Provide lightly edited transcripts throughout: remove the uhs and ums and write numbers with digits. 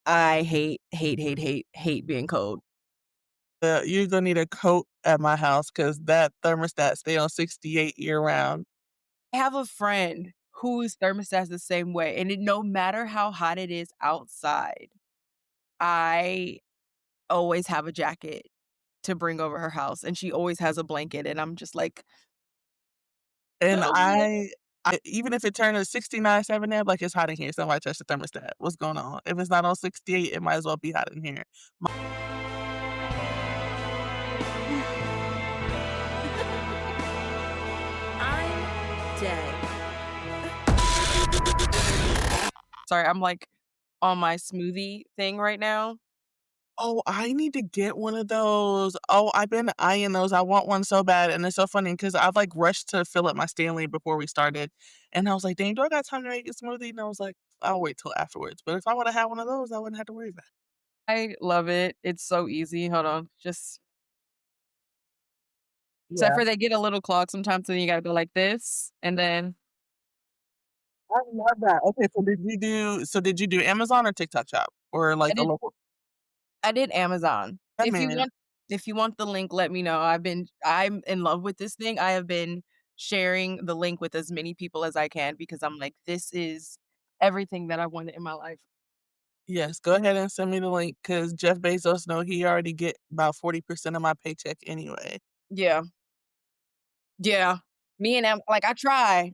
I hate being cold. You're gonna need a coat at my house because that thermostat stay on 68 year round. I have a friend whose thermostat's the same way, and no matter how hot it is outside, I always have a jacket to bring over her house, and she always has a blanket, and I'm just like, And "Okay." I even if it turned to 69, 70, I'm like, "It's hot in here, somebody touch the thermostat. What's going on?" If it's not on 68, it might as well be hot in here. I'm dead. Sorry, I'm, like, on my smoothie thing right now. Oh, I need to get one of those. Oh, I've been eyeing those. I want one so bad, and it's so funny because 'cause I've, like, rushed to fill up my Stanley before we started, and I was like, "Dang, do I got time to make a smoothie?" And I was like, "I'll wait till afterwards." But if I woulda had one of those, I wouldn't have to worry about it. I love it. It's so easy. Hold on. Just except Yeah, for they get a little clogged sometimes, and you gotta go like this, and then I love that. Okay, so did you do Amazon or TikTok Shop or, I like, a did local I did Amazon. that man If you want the link, let me know. I'm in love with this thing. I have been sharing the link with as many people as I can because I'm like, "This is everything that I wanted in my life." Yes, go ahead and send me the link because Jeff Bezos know he already get about 40% of my paycheck anyway. Yeah. Yeah. Me and Am like, I try.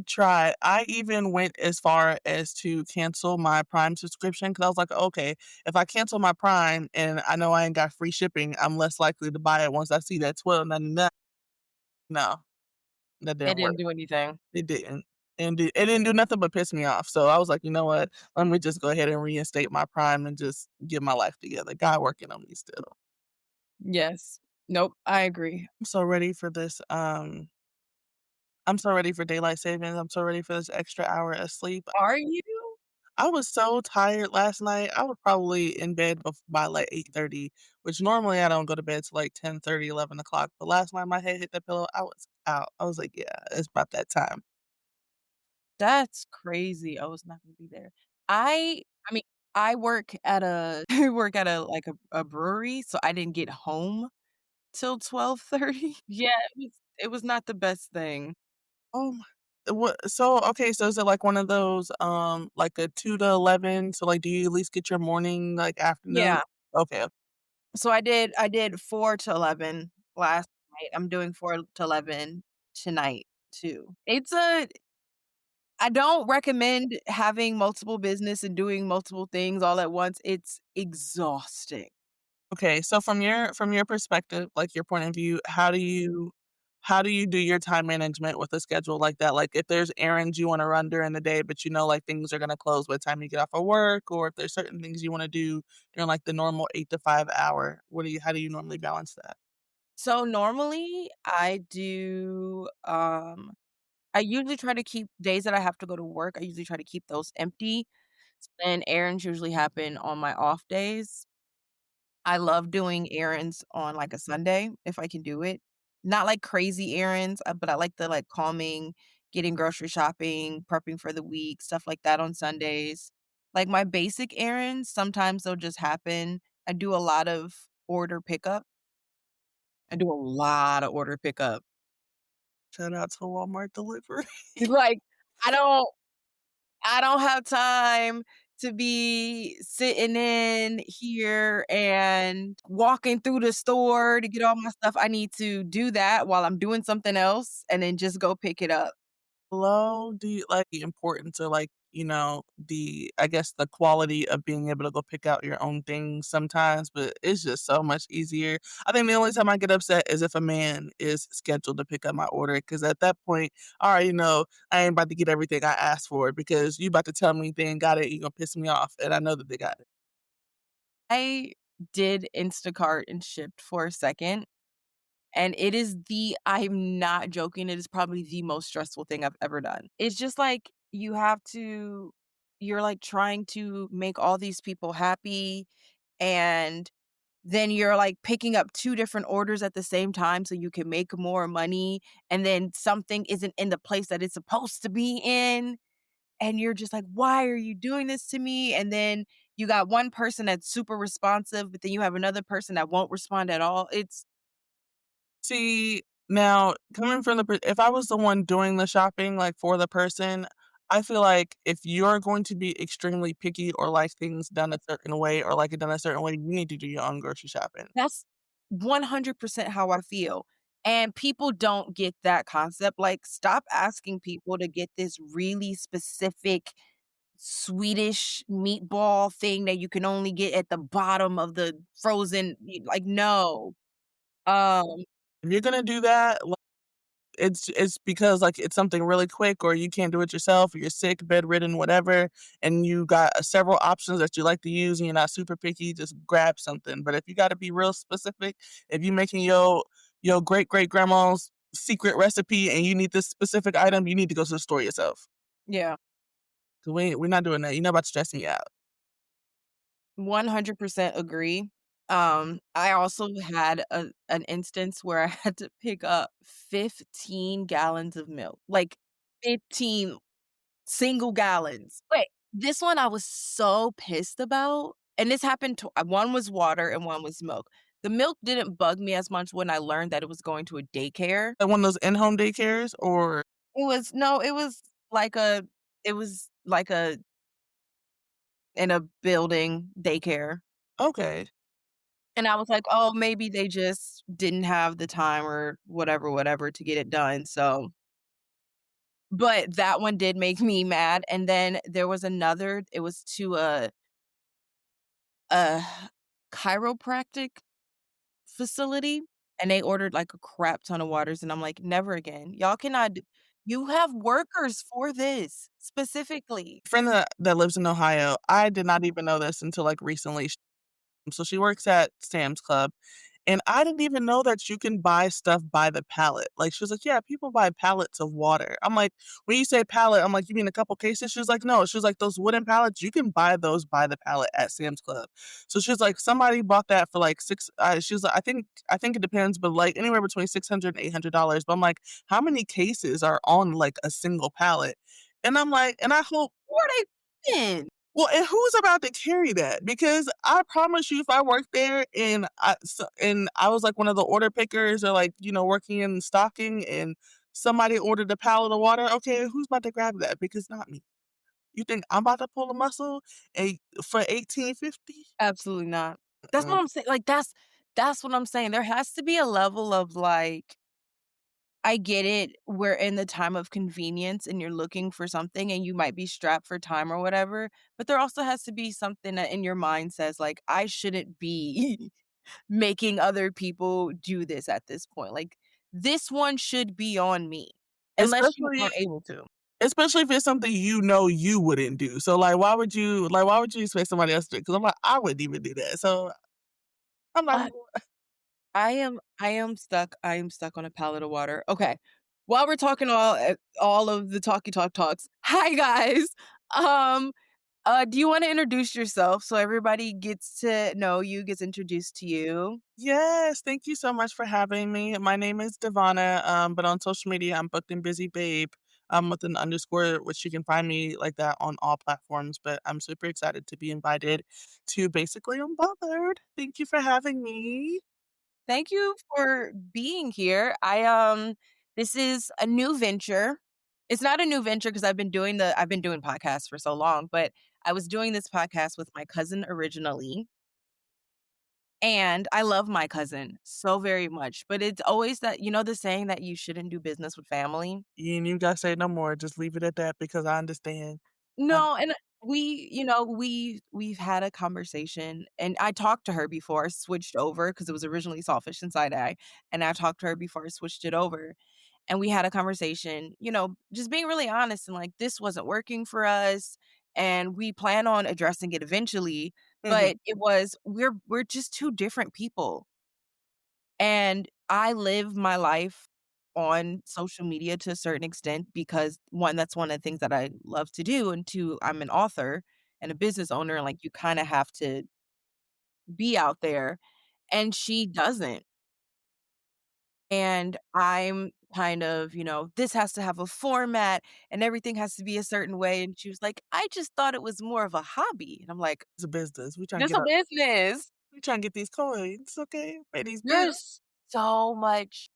Try. I even went as far as to cancel my Prime subscription because I was like, "Okay, if I cancel my Prime and I know I ain't got free shipping, I'm less likely to buy it once I see that 12.99." No, that It didn't work. didn't do anything. It didn't. And it didn't do nothing but piss me off. So I was like, "You know what? Let me just go ahead and reinstate my Prime and just get my life together." God working on me still. Yes. Nope, I agree. I'm so ready for this, I'm so ready for daylight savings. I'm so ready for this extra hour of sleep. Are you? I was so tired last night. I was probably in bed by like 8:30, which normally I don't go to bed till like 10:30, 11 o'clock. But last night my head hit the pillow. I was out. I was like, yeah, it's about that time. That's crazy. I was not gonna be there. I mean, I work at a I work at a brewery, so I didn't get home till 12:30. Yeah, it was not the best thing. Oh my, what? So okay, so is it like one of those, like a 2 to 11? So like, do you at least get your morning, like afternoon? Yeah. Okay, So I did 4 to 11 last night. I'm doing 4 to 11 tonight too. I don't recommend having multiple business and doing multiple things all at once. It's exhausting. okay. So from your perspective, like your point of view, how do you do your time management with a schedule like that? Like if there's errands you want to run during the day, but you know like things are gonna close by the time you get off of work, or if there's certain things you want to do during like the normal 8 to 5 hour, how do you normally balance that? So normally I usually try to keep days that I have to go to work, I usually try to keep those empty, and errands usually happen on my off days. I love doing errands on, like, a Sunday, if I can do it. Not, like, crazy errands, but I like the, like, calming, getting grocery shopping, prepping for the week, stuff like that on Sundays. Like, my basic errands, sometimes they'll just happen. I do a lot of order pickup. I do a lot of order pickup. Shout out to Walmart delivery. Like, I don't I don't have time to be sitting in here and walking through the store to get all my stuff. I need to do that while I'm doing something else and then just go pick it up. Low, do you like the importance or like, I guess the quality of being able to go pick out your own things sometimes, but it's just so much easier. I think the only time I get upset is if a man is scheduled to pick up my order because at that point, I already know I ain't about to get everything I asked for because you about to tell me they ain't got it, you gonna piss me off, and I know that they got it. I did Instacart and shipped for a second, and I'm not joking, it is probably the most stressful thing I've ever done. It's just like you're like trying to make all these people happy and then you're, like, picking up 2 different orders at the same time so you can make more money, and then something isn't in the place that it's supposed to be in, and you're just like, "Why are you doing this to me?" And then you got one person that's super responsive, but then you have another person that won't respond at all. It's See, now coming from the if I was the one doing the shopping, like, for the person, I feel like if you're going to be extremely picky or like things done a certain way or like it done a certain way, you need to do your own grocery shopping. that's 100% how I feel, and people don't get that concept, like, stop asking people to get this really specific Swedish meatball thing that you can only get at the bottom of the frozen like, no. Um, If you're gonna do that, it's because, like, it's something really quick or you can't do it yourself or you're sick, bedridden, whatever, and you got, several options that you like to use and you're not super picky, just grab something, but if you gotta be real specific, if you making your great-great-grandma's secret recipe and you need this specific item, you need to go to the store yourself. yeah, 'Cause we're not doing that, you're not about to stress me out. 100% agree. I also had an instance where I had to pick up 15 gallons of milk, like, 15 single gallons. Wait, this one I was so pissed about, and this happened one was water and one was milk. The milk didn't bug me as much when I learned that it was going to a daycare. Like one of those in-home daycares or It was no, it was like a in a building daycare, okay. and I was like, "Oh, maybe they just didn't have the time or whatever, whatever to get it done," so but that one did make me mad, and then there was another it was to a chiropractic facility, and they ordered, like, a crap ton of waters, and I'm like, "Never again. Y'all cannot d you have workers for this, specifically." Friend that lives in Ohio, I did not even know this until, like, recently. So she works at Sam's Club, and I didn't even know that you can buy stuff by the pallet. Like, she was like, "Yeah, people buy pallets of water." I'm like, "When you say pallet," I'm like, "You mean a couple cases?" She was like, "No." She was like, "Those wooden pallets, you can buy those by the pallet at Sam's Club." So she was like, "Somebody bought that for like she was like, "I think it depends, but like anywhere between 600 and $800." But I'm like, "How many cases are on like a single pallet?" And I'm like, and I hope Who are they paying? well, and who's about to carry that? Because I promise you, if I worked there and I was like one of the order pickers or like working in stocking, and somebody ordered a pallet of water, okay, who's about to grab that? Because not me. You think I'm about to pull a muscle for 18.50? Absolutely not. That's what I'm saying, like, that's what I'm saying. There has to be a level of, like I get it, we're in the time of convenience and you're looking for something and you might be strapped for time or whatever, but there also has to be something that in your mind says, like, "I shouldn't be making other people do this at this point." Like, this one should be on me, unless you Especially aren't able to. especially if it's something you wouldn't do. So like why would you expect somebody else to do it? Because I'm like, I wouldn't even do that. So I'm not Uh, even I am stuck on a pallet of water. Okay. While we're talking all of the talks, hi guys. Um, do you wanna introduce yourself so everybody gets to know you, gets introduced to you? Yes, thank you so much for having me. My name is Davonna, but on social media, I'm booked and busy babe. With an underscore, which you can find me like that on all platforms. But I'm super excited to be invited to basically Unbothered. Thank you for having me. Thank you for being here. This is a new venture. It's not a new venture because I've been doing podcasts for so long, but I was doing this podcast with my cousin originally, and I love my cousin so very much, but it's always that the saying that you shouldn't do business with family? You gotta say no more. Just leave it at that because I understand. Um, No, and we've had a conversation, and I talked to her before I switched over because it was originally Saltfish and Side-Eye, and I talked to her before I switched it over, and we had a conversation, just being really honest and like, "This wasn't working for us, and we plan on addressing it eventually," mhm. but it was we're just 2 different people. And I live my life on social media to a certain extent because 1, that's one of the things that I love to do, and 2, I'm an author and a business owner, and, like, you kinda have to be out there, and she doesn't. And I'm kind of, this has to have a format and everything has to be a certain way. And she was like, I just thought it was more of a hobby. And I'm like, It's a business. this a business. We trying to get these coins, okay? Pay these bills. There's so much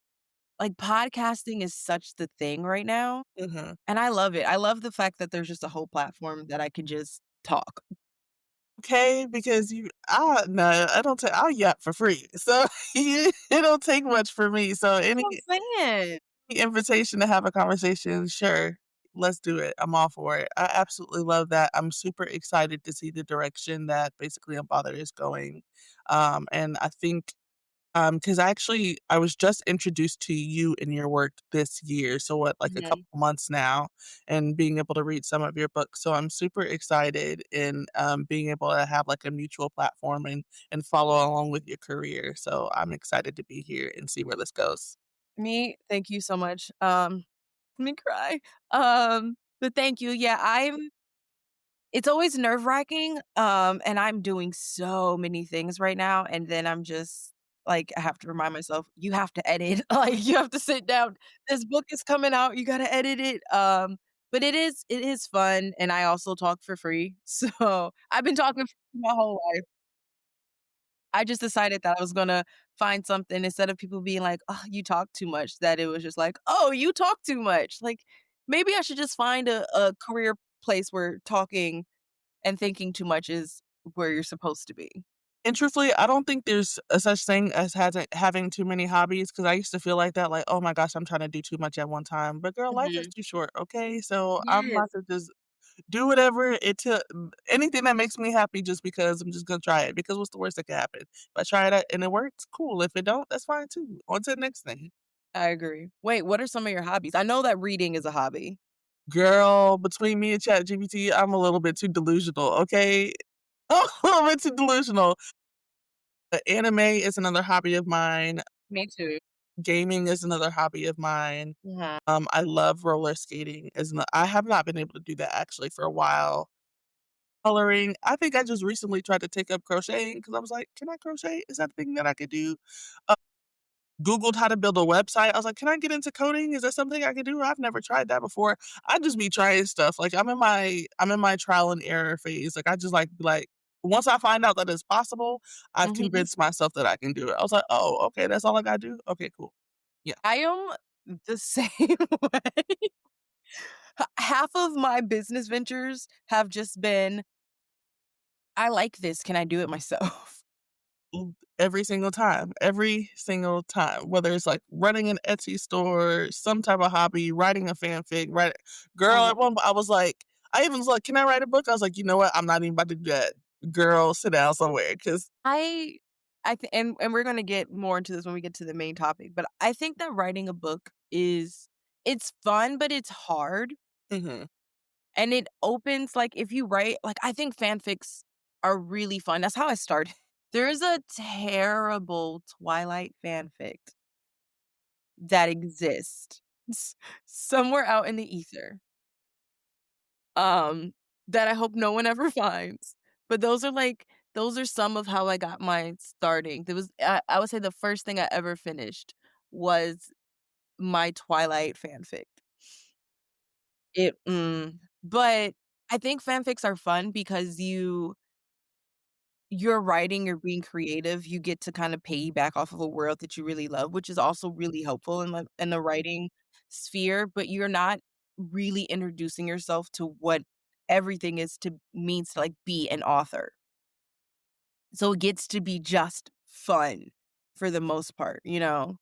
like podcasting is such the thing right now. Mhm. And I love it. I love the fact that there's just a whole platform that I can just talk. Okay, because no, I don't I'll yap for free. So, it don't take much for me. So, That's any what I'm saying. invitation to have a conversation, sure, let's do it. I'm all for it. I absolutely love that. I'm super excited to see the direction that basically Unbothered is going. And I think, because I was just introduced to you and your work this year, so what, like a couple Mhm. months now, and being able to read some of your books. So I'm super excited in being able to have like a mutual platform and follow along with your career. So I'm excited to be here and see where this goes. Thank you so much. Let me cry. But thank you. Yeah, it's always nerve-wracking, and I'm doing so many things right now, and then I'm just like, I have to remind myself, "You have to edit." Like, you have to sit down. This book is coming out, you gotta edit it, but it is fun, and I also talk for free, so I've been talking for my whole life. I just decided that I was gonna find something instead of people being like, "Oh, you talk too much," that it was just like, "Oh, you talk too much." Like, maybe I should just find a career place where talking and thinking too much is where you're supposed to be. And truthfully, I don't think there's a such thing as having too many hobbies, because I used to feel like that, like, "Oh my gosh, I'm trying to do too much at one time." But girl, life is Mhm. too short, okay? So I'm Yes. about to just do whatever it took anything that makes me happy just because I'm just gonna try it, because what's the worst that could happen? If I try it out and it works, cool. If it don't, that's fine too. On to the next thing. I agree. Wait, what are some of your hobbies? I know that reading is a hobby. Girl, between me and ChatGPT, I'm a little bit too delusional, okay? A little bit too delusional. Anime is another hobby of mine. Me too. Gaming is another hobby of mine. Mhm. I love roller skating I have not been able to do that actually for a while. Coloring, I think I just recently tried to take up crocheting because I was like, "Can I crochet? Is that a thing that I could do?" Uh, Googled how to build a website. I was like, "Can I get into coding? Is that something I could do? I've never tried that before." I just be trying stuff. Like, I'm in my trial and error phase. Like, I just like once I find out that it's possible, I've Mhm. convinced myself that I can do it. I was like, "Oh, okay, that's all I gotta do? Okay, cool." Yeah. I am the same way. Half of my business ventures have just been, "I like this, can I do it myself?" Every single time, whether it's, like, running an Etsy store, some type of hobby, writing a fanfic, girl, Mhm. at one I was like I even was like, "Can I write a book?" I was like, "You know what? I'm not even about to do that. Girl, sit down somewhere, cause I I think, and we're gonna get more into this when we get to the main topic, but I think that writing a book it's fun, but it's hard, Mhm. and it opens like, if you write like, I think fanfics are really fun. That's how I started. There's a terrible Twilight fanfic that exists somewhere out in the ether, um, that I hope no one ever finds. But those are some of how I got my starting. There was I would say the first thing I ever finished was my Twilight fanfic. But I think fanfics are fun because you're writing, you're being creative, you get to kinda piggyback off of a world that you really love, which is also really helpful in the writing sphere, but you're not really introducing yourself to what everything is to means to, like, be an author. So it gets to be just fun for the most part, you know?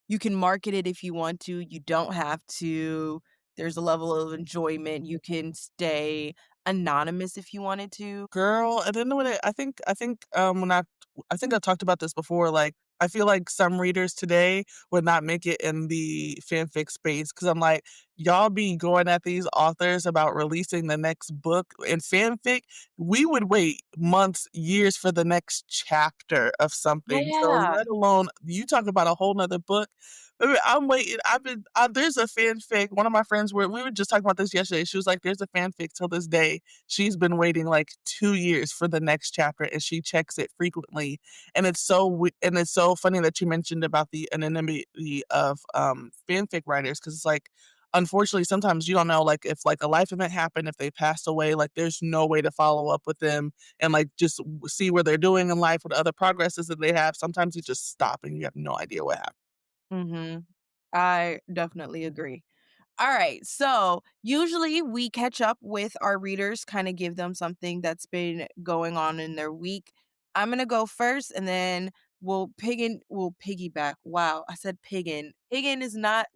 You can market it if you want to, you don't have to. There's a level of enjoyment, you can stay anonymous if you wanted to. Girl, and then when I think I've talked about this before, like, I feel like some readers today would not make it in the fanfic space because 'cause I'm like, y'all be going at these authors about releasing the next book in fanfic, we would wait months, years for the next chapter of something. So Yeah. let alone you talk about a whole nother book. Baby, I'm waiting. There's a fanfic. One of my friends we were just talking about this yesterday. She was like, there's a fanfic till this day. She's been waiting like 2 years for the next chapter and she checks it frequently. And and it's so funny that you mentioned about the anonymity of fanfic writers because it's like unfortunately sometimes you don't know like if like a life event happened, if they passed away, like there's no way to follow up with them and like just see where they're doing in life, what other progresses that they have. Sometimes you just stop and you have no idea what happened. Mhm. I definitely agree. All right. So usually we catch up with our readers, kind of give them something that's been going on in their week. I'm gonna go first and then we'll piggyback. Wow, I said piggin. Piggin is not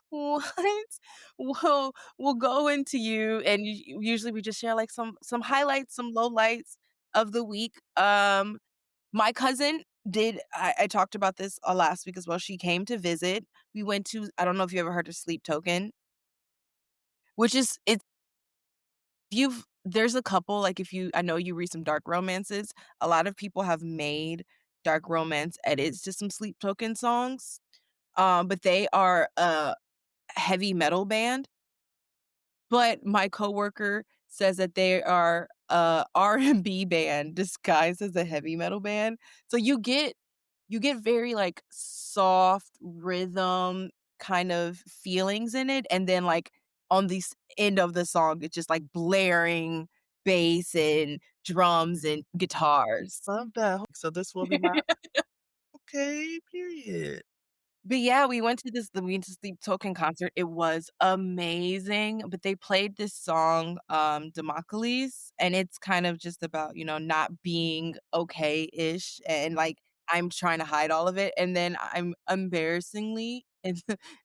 what? We'll go into you and usually we just share like some highlights, some lowlights of the week. My cousin I talked about this last week as well. She came to visit. We went to I don't know if you ever heard of Sleep Token. Which is it's you've there's a couple, like, if you I know you read some dark romances, a lot of people have made dark romance edits to some Sleep Token songs, but they are a heavy metal band, but my coworker says that they are a R&B band disguised as a heavy metal band, so you get very, like, soft rhythm kind of feelings in it, and then, like, on the end of the song, it's just, like, blaring bass and drums and guitars. Love that. So this will be my okay, period. But yeah, we went to Sleep Token concert, it was amazing, but they played this song, Democles, and it's kind of just about, not being okay-ish, and, like, I'm trying to hide all of it, and then I'm embarrassingly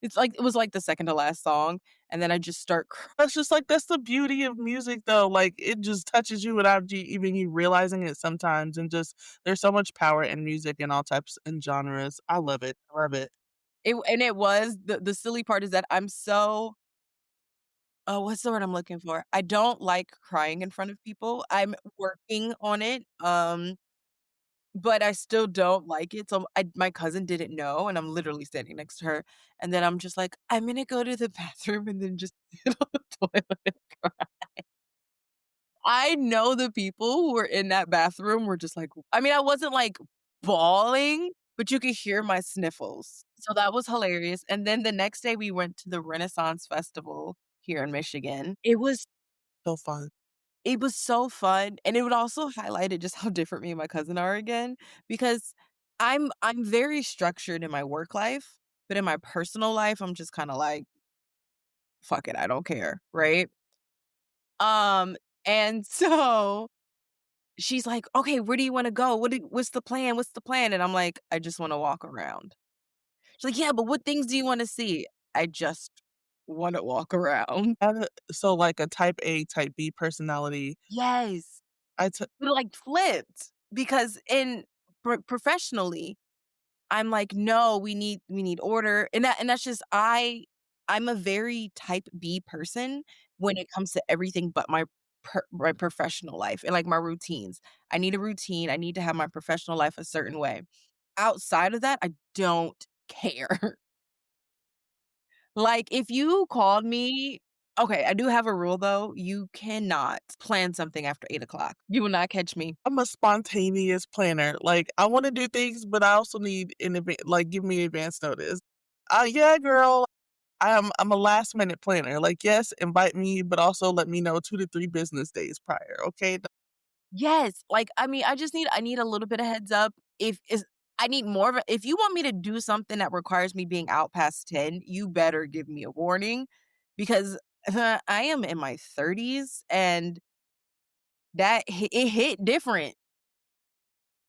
it's like it was, like, the second to last song, and then I just start That's just like that's the beauty of music though, like, it just touches you without you even you realizing it sometimes, and just there's so much power in music in all types and genres. I love it, I love it. it was the silly part is that I'm so oh, what's the word I'm looking for? I don't like crying in front of people. I'm working on it, but I still don't like it, so my cousin didn't know, and I'm literally standing next to her, and then I'm just like, "I'm gonna go to the bathroom and then just sit on the toilet and cry." I know the people who were in that bathroom were just like I mean, I wasn't, like, bawling, but you could hear my sniffles. So that was hilarious, and then the next day, we went to the Renaissance Festival here in Michigan. So fun. It was so fun, and it would also highlighted just how different me and my cousin are again, because I'm very structured in my work life, but in my personal life, I'm just kinda like, "Fuck it, I don't care," right? Um, and so she's like, "Okay, where do you wanna go? What's the plan? What's the plan?" And I'm like, "I just wanna walk around." She's like, "Yeah, but what things do you wanna see?" "I just wanna walk around." So like a type A, type B personality. Yes. I t But, like, flipped because in professionally, I'm like, "No, we need order," and that's just I'm a very type B person when it comes to everything but my professional life and, like, my routines. I need a routine, I need to have my professional life a certain way. Outside of that, I don't care. Like, if you called me okay, I do have a rule, though, you cannot plan something after 8 o'clock. You will not catch me. I'm a spontaneous planner. Like, I wanna do things, but I also need like, give me advance notice. Yeah, girl, I'm a last minute planner. Like, yes, invite me, but also let me know 2 to 3 business days prior, okay? Yes, like, I mean, I need a little bit of heads up. If is I need more of a if you want me to do something that requires me being out past 10, you better give me a warning because I am in my 30s and it hit different.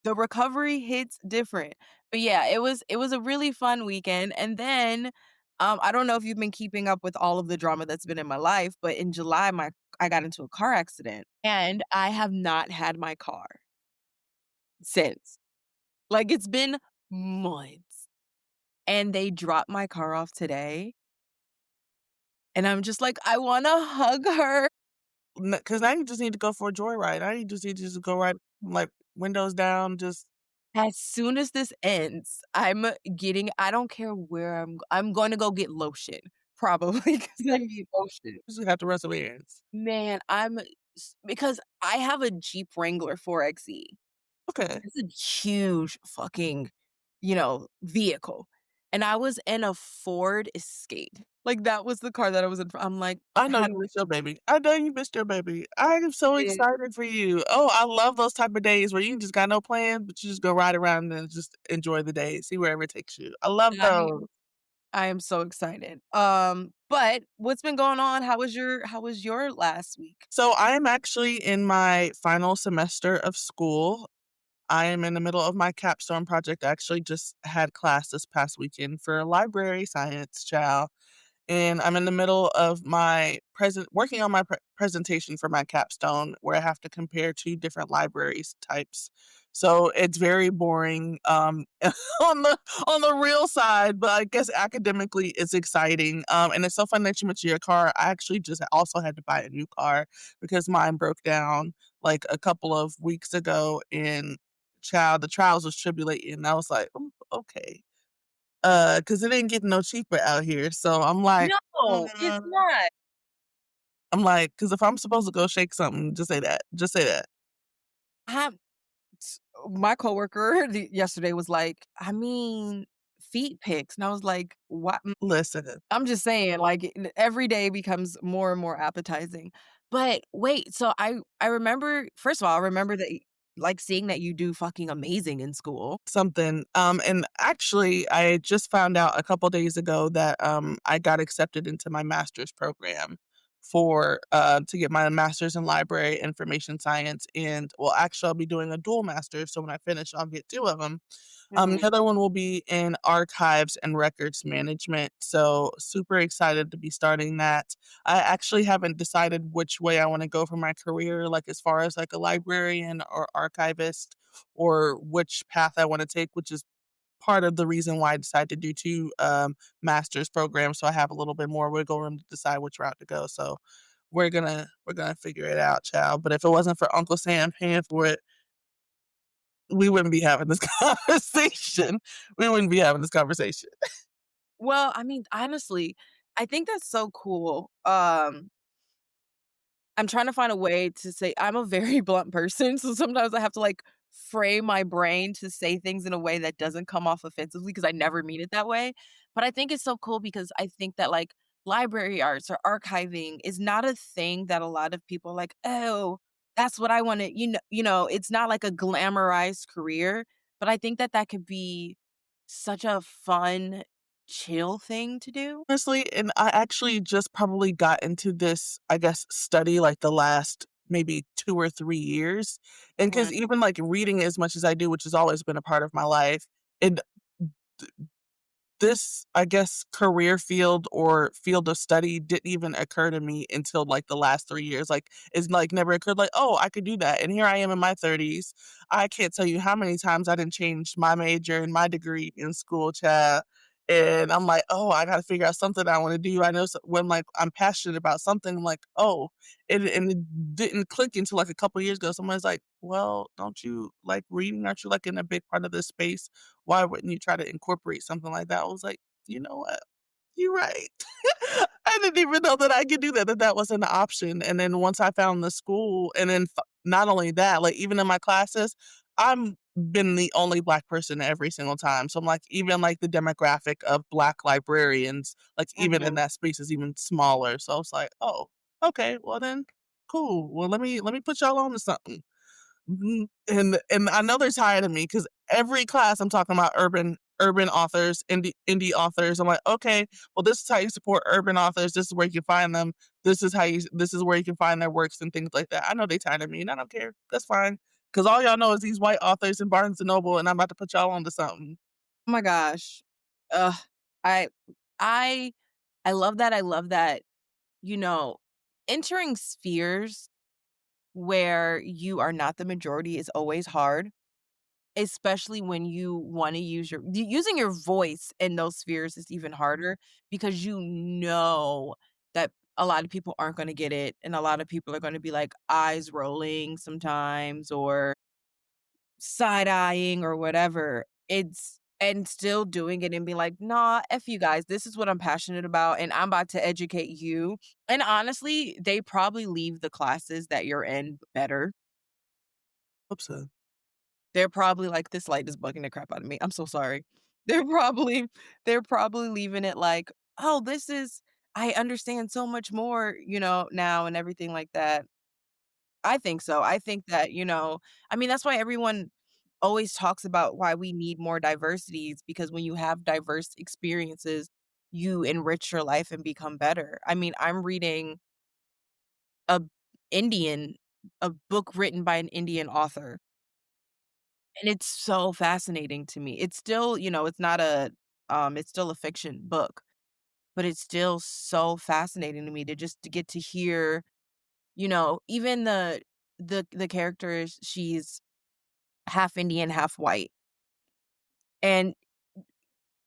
The recovery hits different. But yeah, it was a really fun weekend, and then, I don't know if you've been keeping up with all of the drama that's been in my life, but in July, my I got into a car accident, and I have not had my car since. Like, it's been months, and they dropped my car off today, and I'm just like, "I wanna hug her." Because now you just need to go for a joyride. Now you just need to just go right, like, windows down, just As soon as this ends, I don't care where I'm gonna go get lotion, probably 'cause I need lotion. just have to run some errands. Man, because I have a Jeep Wrangler 4xe. Okay. It's a huge fucking, vehicle, and I was in a Ford Escape. Like, that was the car that I was in. I'm like, I know had you miss your baby. I know you missed your baby. I am so it excited for you. Oh, I love those type of days where you just got no plans, but you just go ride around and just enjoy the day, see wherever it takes you. I love I those. I am so excited. But what's been going on? How was your last week? So I am actually in my final semester of school. I am in the middle of my capstone project. I actually just had class this past weekend for library science, child. And I'm in the middle of my present working on my presentation for my capstone where I have to compare 2 different libraries types. So it's very boring, on the real side, but I guess academically it's exciting. And it's so funny that you mentioned your car. I actually just also had to buy a new car because mine broke down like a couple of weeks ago, and child, the trials was tribulating. And I was like, "Ooh, okay." Cause it ain't getting no cheaper out here, so No, it's not. I'm like, cause if I'm supposed to go shake something, just say that, just say that. I My coworker yesterday was like, "I mean, feet pics," and I was like, "What?" Listen, I'm just saying, like, every day becomes more and more appetizing. But wait, so I remember first of all, I remember that like, seeing that you do fucking amazing in school. something, and actually, I just found out a couple days ago that, I got accepted into my master's program to get my master's in library information science, and well, actually, I'll be doing a dual master's, so when I finish, I'll get 2 of them. The Mhm. other one will be in archives and records management, so super excited to be starting that. I actually haven't decided which way I wanna go for my career, like, as far as, like, a librarian or archivist, or which path I wanna take, which is part of the reason why I decided to do 2, master's programs, so I have a little bit more wiggle room to decide which route to go, so we're gonna figure it out, child, but if it wasn't for Uncle Sam paying for it, we wouldn't be having this conversation. We wouldn't be having this conversation. Well, I mean, honestly, I think that's so cool. I'm trying to find a way to say I'm a very blunt person, so sometimes I have to, like, frame my brain to say things in a way that doesn't come off offensively because I never mean it that way, but I think it's so cool because I think that, like, library arts or archiving is not a thing that a lot of people are like, "Oh, that's what I wanna," it's not like a glamorized career, but I think that that could be such a fun, chill thing to do. Honestly, and I actually just probably got into this, I guess, study, like, the last maybe 2 or 3 years, and because Mhm, even, like, reading as much as I do, which has always been a part of my life, and this, I guess, career field or field of study didn't even occur to me until, like, the last 3 years, like, it's, like, never occurred, like, "Oh, I could do that," and here I am in my 30s. I can't tell you how many times I didn't change my major and my degree in school, child, and I'm like, "Oh, I gotta figure out something I wanna do." I know when, like, I'm passionate about something, I'm like, "Oh," and it didn't click until, like, a couple years ago. Someone's like, "Well, don't you like reading? Aren't you, like, in a big part of this space? Why wouldn't you try to incorporate something like that?" I was like, "You know what? You're right." I didn't even know that I could do that, that was an option, and then once I found the school and then not only that, like, even in my classes, I'm been the only Black person every single time, so I'm like, even, like, the demographic of Black librarians, like, even in mhm. that space is even smaller, so I was like, "Oh, okay, well then, cool. Well, let me put y'all on to something." Mhm, and I know they're tired of me because every class I'm talking about urban authors, indie authors. I'm like, "Okay, well, this is how you support urban authors. This is where you can find them. This is where you can find their works and things like that." I know they tired of me, and I don't care. That's fine, because all y'all know is these white authors in Barnes& and Noble, and I'm about to put y'all onto something. Oh my gosh. Ugh, I I I love that, you know, entering spheres where you are not the majority is always hard, especially when you wanna using your voice in those spheres is even harder because you know that a lot of people aren't gonna get it, and a lot of people are gonna be, like, eyes rolling sometimes or side-eyeing or whatever. It's and still doing it and be like, "Nah, F you guys. This is what I'm passionate about, and I'm about to educate you." And honestly, they probably leave the classes that you're in better. Hope so. They're probably like, "This light is bugging the crap out of me. I'm so sorry." They're probably they're probably leaving it like, "Oh, this is I understand so much more, now and everything like that." I think so. I think that, I mean, that's why everyone always talks about why we need more diversities because when you have diverse experiences, you enrich your life and become better. I mean, I'm reading a Indian a book written by an Indian author, and it's so fascinating to me. It's still, it's not it's still a fiction book, but it's still so fascinating to me to just to get to hear, even the characters, she's half Indian, half white. And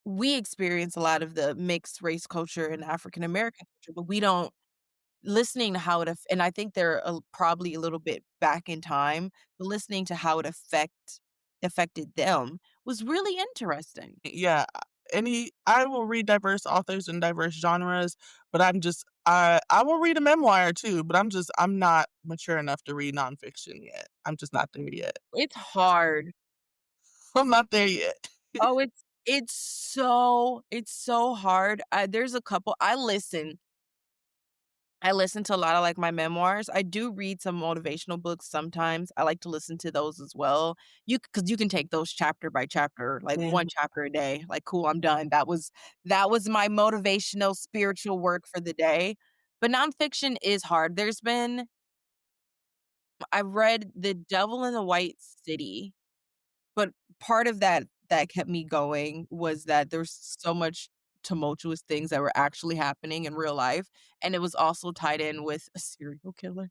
we experience a lot of the mixed race culture and African American culture, but we don't listening to how and I think they're probably a little bit back in time, but listening to how it affected them was really interesting. Yeah, I will read diverse authors and diverse genres, but I will read a memoir too, but I'm not mature enough to read nonfiction yet. I'm just not there yet. It's hard. I'm not there yet. Oh, it's so hard. There's a couple I listen to a lot of, like, my memoirs. I do read some motivational books sometimes. I like to listen to those as well. Because you can take those chapter by chapter, like, 1 Mhm. chapter a day. Like, "Cool, I'm done." That was my motivational spiritual work for the day. But nonfiction is hard. I've read The Devil in the White City, but part of that kept me going was that there's so much tumultuous things that were actually happening in real life, and it was also tied in with a serial killer,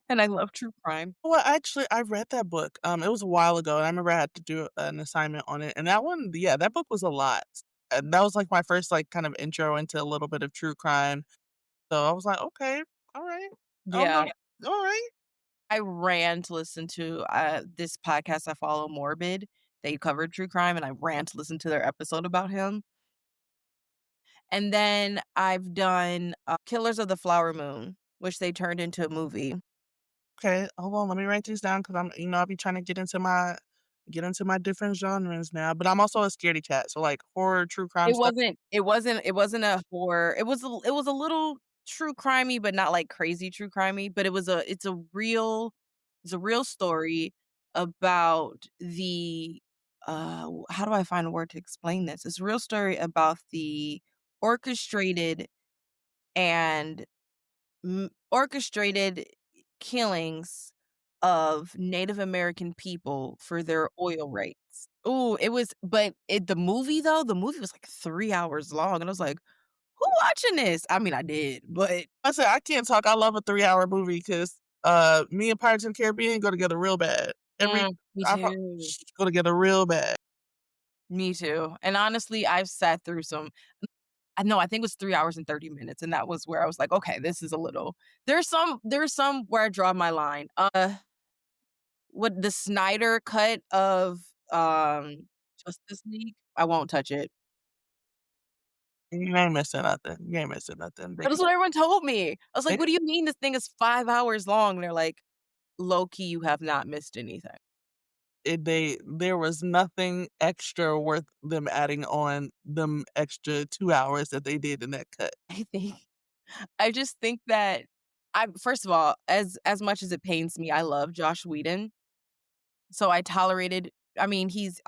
and I love true crime. Well, actually, I read that book. It was a while ago, and I remember I had to do an assignment on it, and that one, yeah, that book was a lot. And that was like my first like kind of intro into a little bit of true crime. So I was like, okay, all right, I don't know, Yeah, all right. I ran to listen to, this podcast I follow, Morbid. They covered true crime, and I ran to listen to their episode about him, and then I've done, Killers of the Flower Moon, which they turned into a movie. Okay, hold on, let me write this down because I'll be trying to get into my different genres now. But I'm also a scaredy cat, so like horror, true crime stuff. It wasn't a horror. It was a little true crimey, but not, like, crazy true crimey, but it's a real story about how do I find a word to explain this? It's a real story about the orchestrated and orchestrated killings of Native American people for their oil rights. Ooh, it was but the movie was like 3 hours long, and I was like, "Who watching this?" I mean, I did, but I said I can't talk. I love a 3-hour movie because me and Pirates and Caribbean go together real bad. me I pro- too. go together real bad. Me too, and honestly, I've sat through some I know, I think it was 3 hours and 30 minutes, and that was where I was like, "Okay, this is a little." There's some where I draw my line. What the Snyder cut of, Justice League, I won't touch it. You ain't missing nothing. You ain't missing nothing. They That's could, what everyone told me. I was like, they "What do you mean this thing is 5 hours long?" And they're like, "Low key, you have not missed anything." there was nothing extra worth them adding on them extra 2 hours that they did in that cut. I think I just think that I first of all, as much as it pains me, I love Josh Whedon, so I tolerated I mean, he's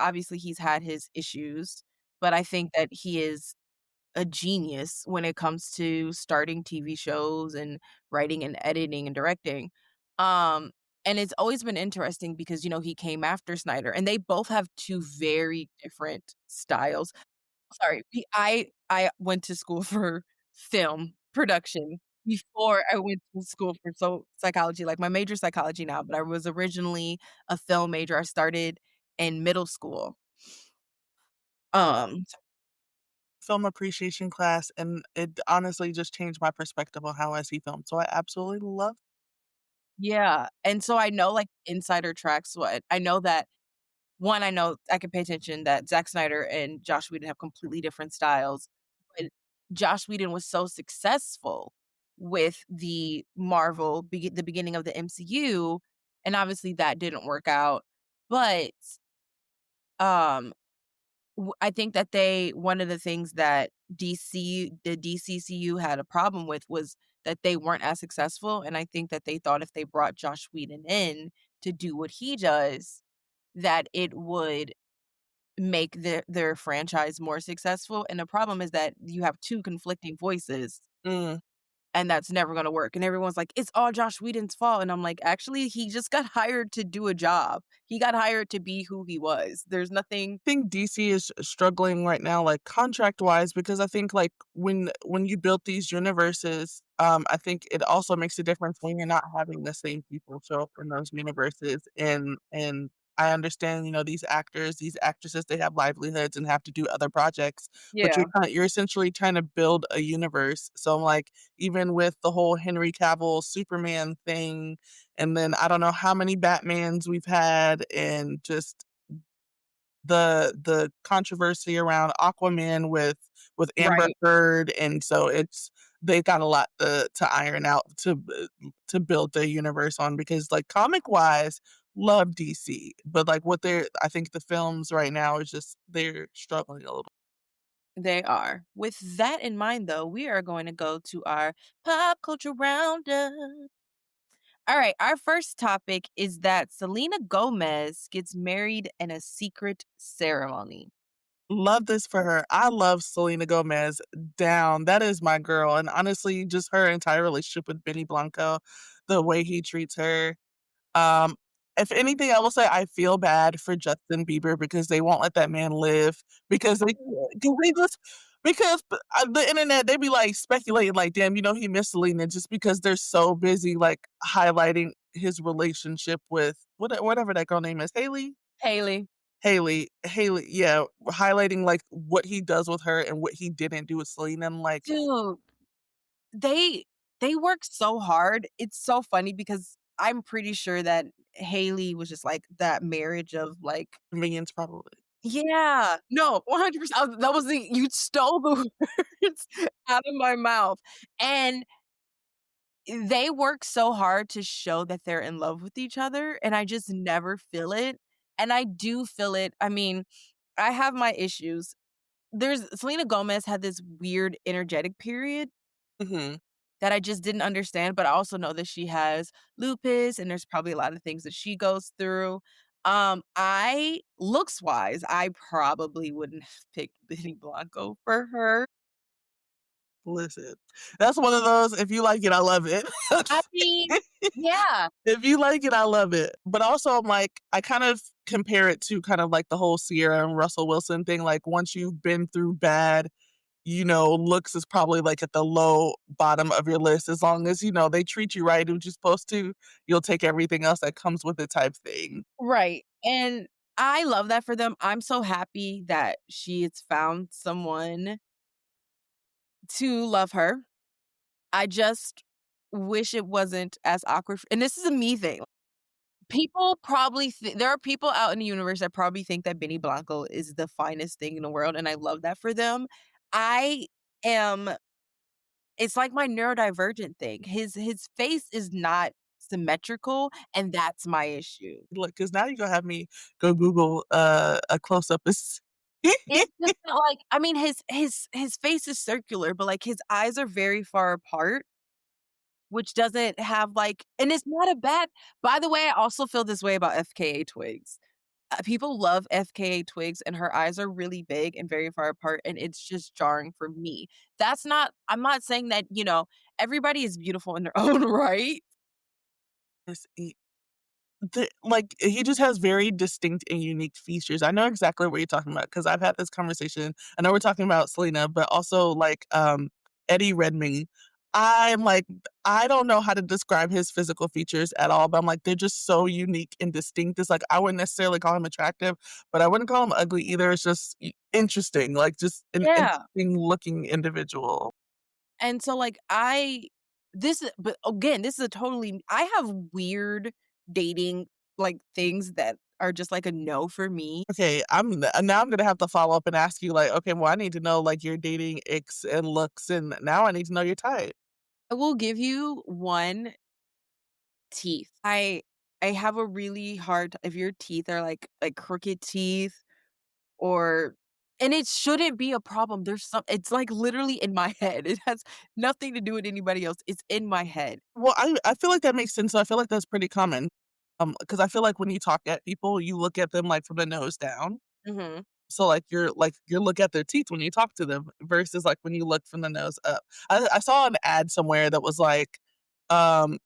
had his issues, but I think that he is a genius when it comes to starting TV shows and writing and editing and directing. Um, and it's always been interesting because, he came after Snyder and they both have 2 very different styles. Sorry, I went to school for film production before I went to school for psychology, like, my major is psychology now, but I was originally a film major. I started in middle school. Um film appreciation class, and it honestly just changed my perspective on how I see film, so I absolutely love. Yeah, and so I know, like, insider tracks what I know that 1, I know I can pay attention that Zack Snyder and Josh Whedon have completely different styles, but Josh Whedon was so successful with the Marvel the beginning of the MCU, and obviously that didn't work out, but, um, I think that they one of the things that the DCCU had a problem with was that they weren't as successful, and I think that they thought if they brought Josh Whedon in to do what he does, that it would make their franchise more successful, and the problem is that you have 2 conflicting voices, Mm. and that's never gonna work, and everyone's like, "It's all Josh Whedon's fault," and I'm like, "Actually, he just got hired to do a job. He got hired to be who he was. There's nothing." Think DC is struggling right now, like, contract-wise, because I think, like, when you build these universes, I think it also makes a difference when you're not having the same people show up in those universes, and I understand, these actors, these actresses, they have livelihoods and have to do other projects, but Yeah, you're essentially trying to build a universe, so, like, even with the whole Henry Cavill Superman thing, and then I don't know how many Batmans we've had, and just the controversy around Aquaman with Amber right. Heard, and so they got a lot to iron out to build the universe on because, like, comic-wise, love DC, but, like, what they're I think the films right now is just they're struggling a little. They are. With that in mind, though, we are going to go to our pop culture roundup. All right, our first topic is that Selena Gomez gets married in a secret ceremony. Love this for her. I love Selena Gomez down. That is my girl, and honestly, just her entire relationship with Benny Blanco, the way he treats her. Um, if anything, I will say I feel bad for Justin Bieber because they won't let that man live because they just because the internet, they be, like, speculating, like, "Damn, he missed Selena," just because they're so busy, like, highlighting his relationship with whatever that girl name is, Haley? Haley. Haley, yeah, highlighting, like, what he does with her and what he didn't do with Selena, I'm like, Dude, they they work so hard. It's so funny because I'm pretty sure that Haley was just like that marriage of like convenience probably. yeah. No, 100%. That was the you stole the words out of my mouth. And they work so hard to show that they're in love with each other, and I just never feel it. And I do feel it. I mean, I have my issues. There's Selena Gomez had this weird energetic period Mhm. that I just didn't understand, but I also know that she has lupus and there's probably a lot of things that she goes through. I looks wise, I probably wouldn't have picked Benny Blanco for her. Listen, that's one of those, if you like it, I love it. I mean, yeah, If you like it, I love it. But also, I'm like, I kind of compare it to kind of like the whole Sierra and Russell Wilson thing. Like, once you've been through bad, looks is probably like at the low bottom of your list. As long as, they treat you right, which you're supposed to, you'll take everything else that comes with it type thing. right. And I love that for them. I'm so happy that she has found someone to love her. I just wish it wasn't as awkward and this is a me thing. People probably there are people out in the universe that probably think that Benny Blanco is the finest thing in the world, and I love that for them. I am it's like my neurodivergent thing. His face is not symmetrical, and that's my issue. Look, because now you're gonna have me go Google a close up. It's just not like I mean, his face is circular, but, like, his eyes are very far apart, which doesn't have, like and it's not a bad by the way, I also feel this way about FKA Twigs. People love FKA Twigs, and her eyes are really big and very far apart, and it's just jarring for me. That's not I'm not saying that, everybody is beautiful in their own right. Like, he just has very distinct and unique features. I know exactly what you're talking about because 'cause I've had this conversation. I know we're talking about Selena, but also, like, Eddie Redmayne. I'm like, I don't know how to describe his physical features at all, but I'm like, they're just so unique and distinct. It's like I wouldn't necessarily call him attractive, but I wouldn't call him ugly either. It's just interesting, like just an Yeah. interesting looking individual. And so, like, but again, this is a totally I have weird dating, like, things that are just, like, a no for me. Okay, now I'm gonna have to follow up and ask you like, okay, well, I need to know like your dating icks and looks, and now I need to know your type. I will give you one: teeth. I have a really hard if your teeth are, like, crooked teeth or and it shouldn't be a problem. It's, like, literally in my head. It has nothing to do with anybody else. It's in my head. Well, I feel like that makes sense. So I feel like that's pretty common. Because I feel like when you talk at people, you look at them like from the nose down. Mhm. So, like, you look at their teeth when you talk to them versus, like, when you look from the nose up. I saw an ad somewhere that was like,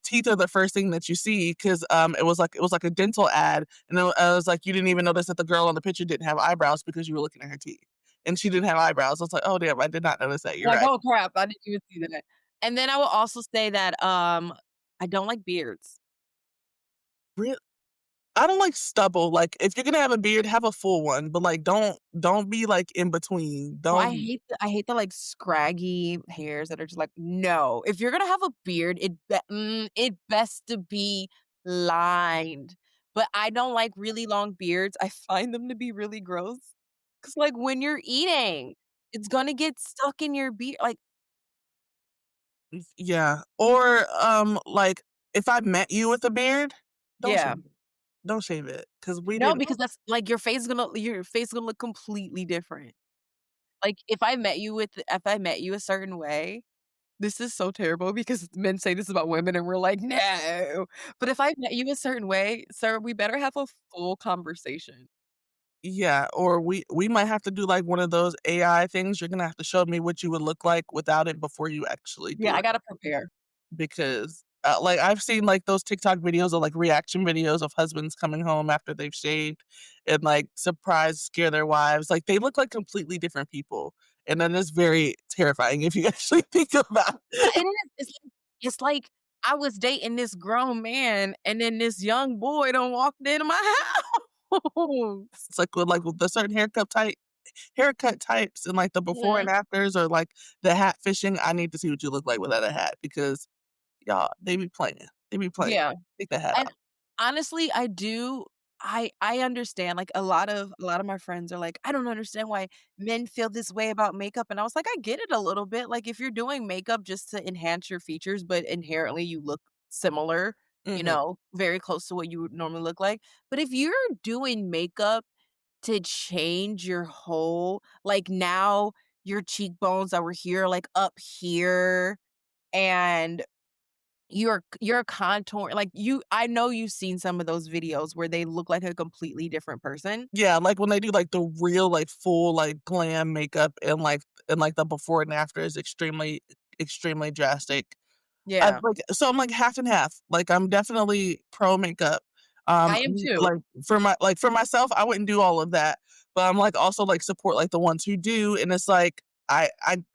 teeth are the first thing that you see 'cause, it was like a dental ad, and then I was like, you didn't even notice that the girl on the picture didn't have eyebrows because you were looking at her teeth, and she didn't have eyebrows. I was like, "Oh, damn, I did not notice that, you're Like, right." "Oh, crap, I didn't even see that." And then I will also say that, I don't like beards. Real I don't like stubble, like, if you're gonna have a beard, have a full one, but, like, don't be, like, in between. Oh, Don't I hate the, like, scraggy hairs that are just like, "No." If you're gonna have a beard, it best to be lined. But I don't like really long beards. I find them to be really gross. Cause like, when you're eating, it's gonna get stuck in your beard, like Yeah, or, like, if I met you with a beard, don't yeah. shave it. Don't shave it, 'cause we No, didn't because that's like, your face is gonna look completely different. Like, if I met you a certain way, this is so terrible because men say this about women and we're like, "No." But if I met you a certain way, sir, we better have a full conversation. Yeah, or we might have to do, like, one of those AI things. You're gonna have to show me what you would look like without it before you actually Yeah, do I it, gotta prepare. because, like, I've seen, like, those TikTok videos or, like, reaction videos of husbands coming home after they've shaved and, like, surprise scare their wives. Like, they look like completely different people, and that is very terrifying if you actually think about Yeah, it. it is. It's like I was dating this grown man, and then this young boy done walked into my house. It's like with the certain haircut types and, like, the before Mhm. and afters or, like, the hat fishing. I need to see what you look like without a hat because, y'all, they be playing. They be playing. Yeah. Take the hat And off. honestly, I understand, like, a lot of my friends are like, "I don't understand why men feel this way about makeup," and I was like, "I get it a little bit, like, if you're doing makeup just to enhance your features, but inherently you look similar, Mhm. very close to what you would normally look like, but if you're doing makeup to change your whole like, now your cheekbones that were here, like, up here, and you're contour like, I know you've seen some of those videos where they look like a completely different person. Yeah, like, when they do, like, the real, like, full, like, glam makeup and the before and after is extremely drastic. Yeah, I'm, like, half and half. Like, I'm definitely pro makeup. I am too. Like, for myself, I wouldn't do all of that, but I'm, like, also, like, support, like, the ones who do, and it's like, I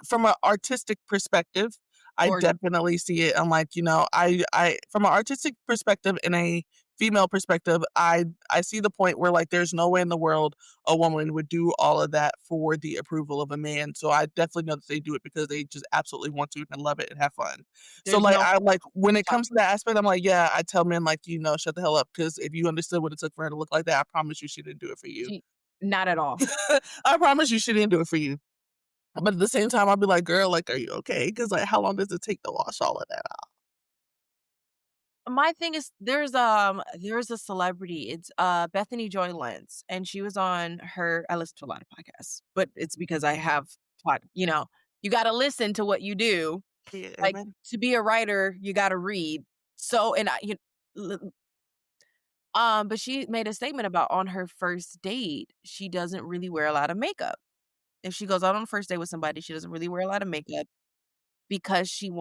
from an artistic perspective, I Gorgeous. definitely see it. I'm like, I from an artistic perspective and a female perspective, I see the point where, like, there's no way in the world a woman would do all of that for the approval of a man, so I definitely know that they do it because they just absolutely want to and love it and have fun. So, There's like, no I like when it time. comes to that aspect, I'm like, yeah, I tell men, like, "Shut the hell up, because if you understood what it took for her to look like that, I promise you she didn't do it for you. She not at all. I promise you she didn't do it for you." But at the same time, I'll be like, "Girl, like, are you okay? Because like, how long does it take to wash all of that off?" My thing is there's a celebrity, it's, Bethany Joy Lenz, and she was on her I listen to a lot of podcasts, but it's because I have you gotta listen to what you do. Yeah, Like, amen. to be a writer, you gotta read. So and I you l but she made a statement about on her first date, she doesn't really wear a lot of makeup. If she goes out on a first date with somebody, she doesn't really wear a lot of makeup because she's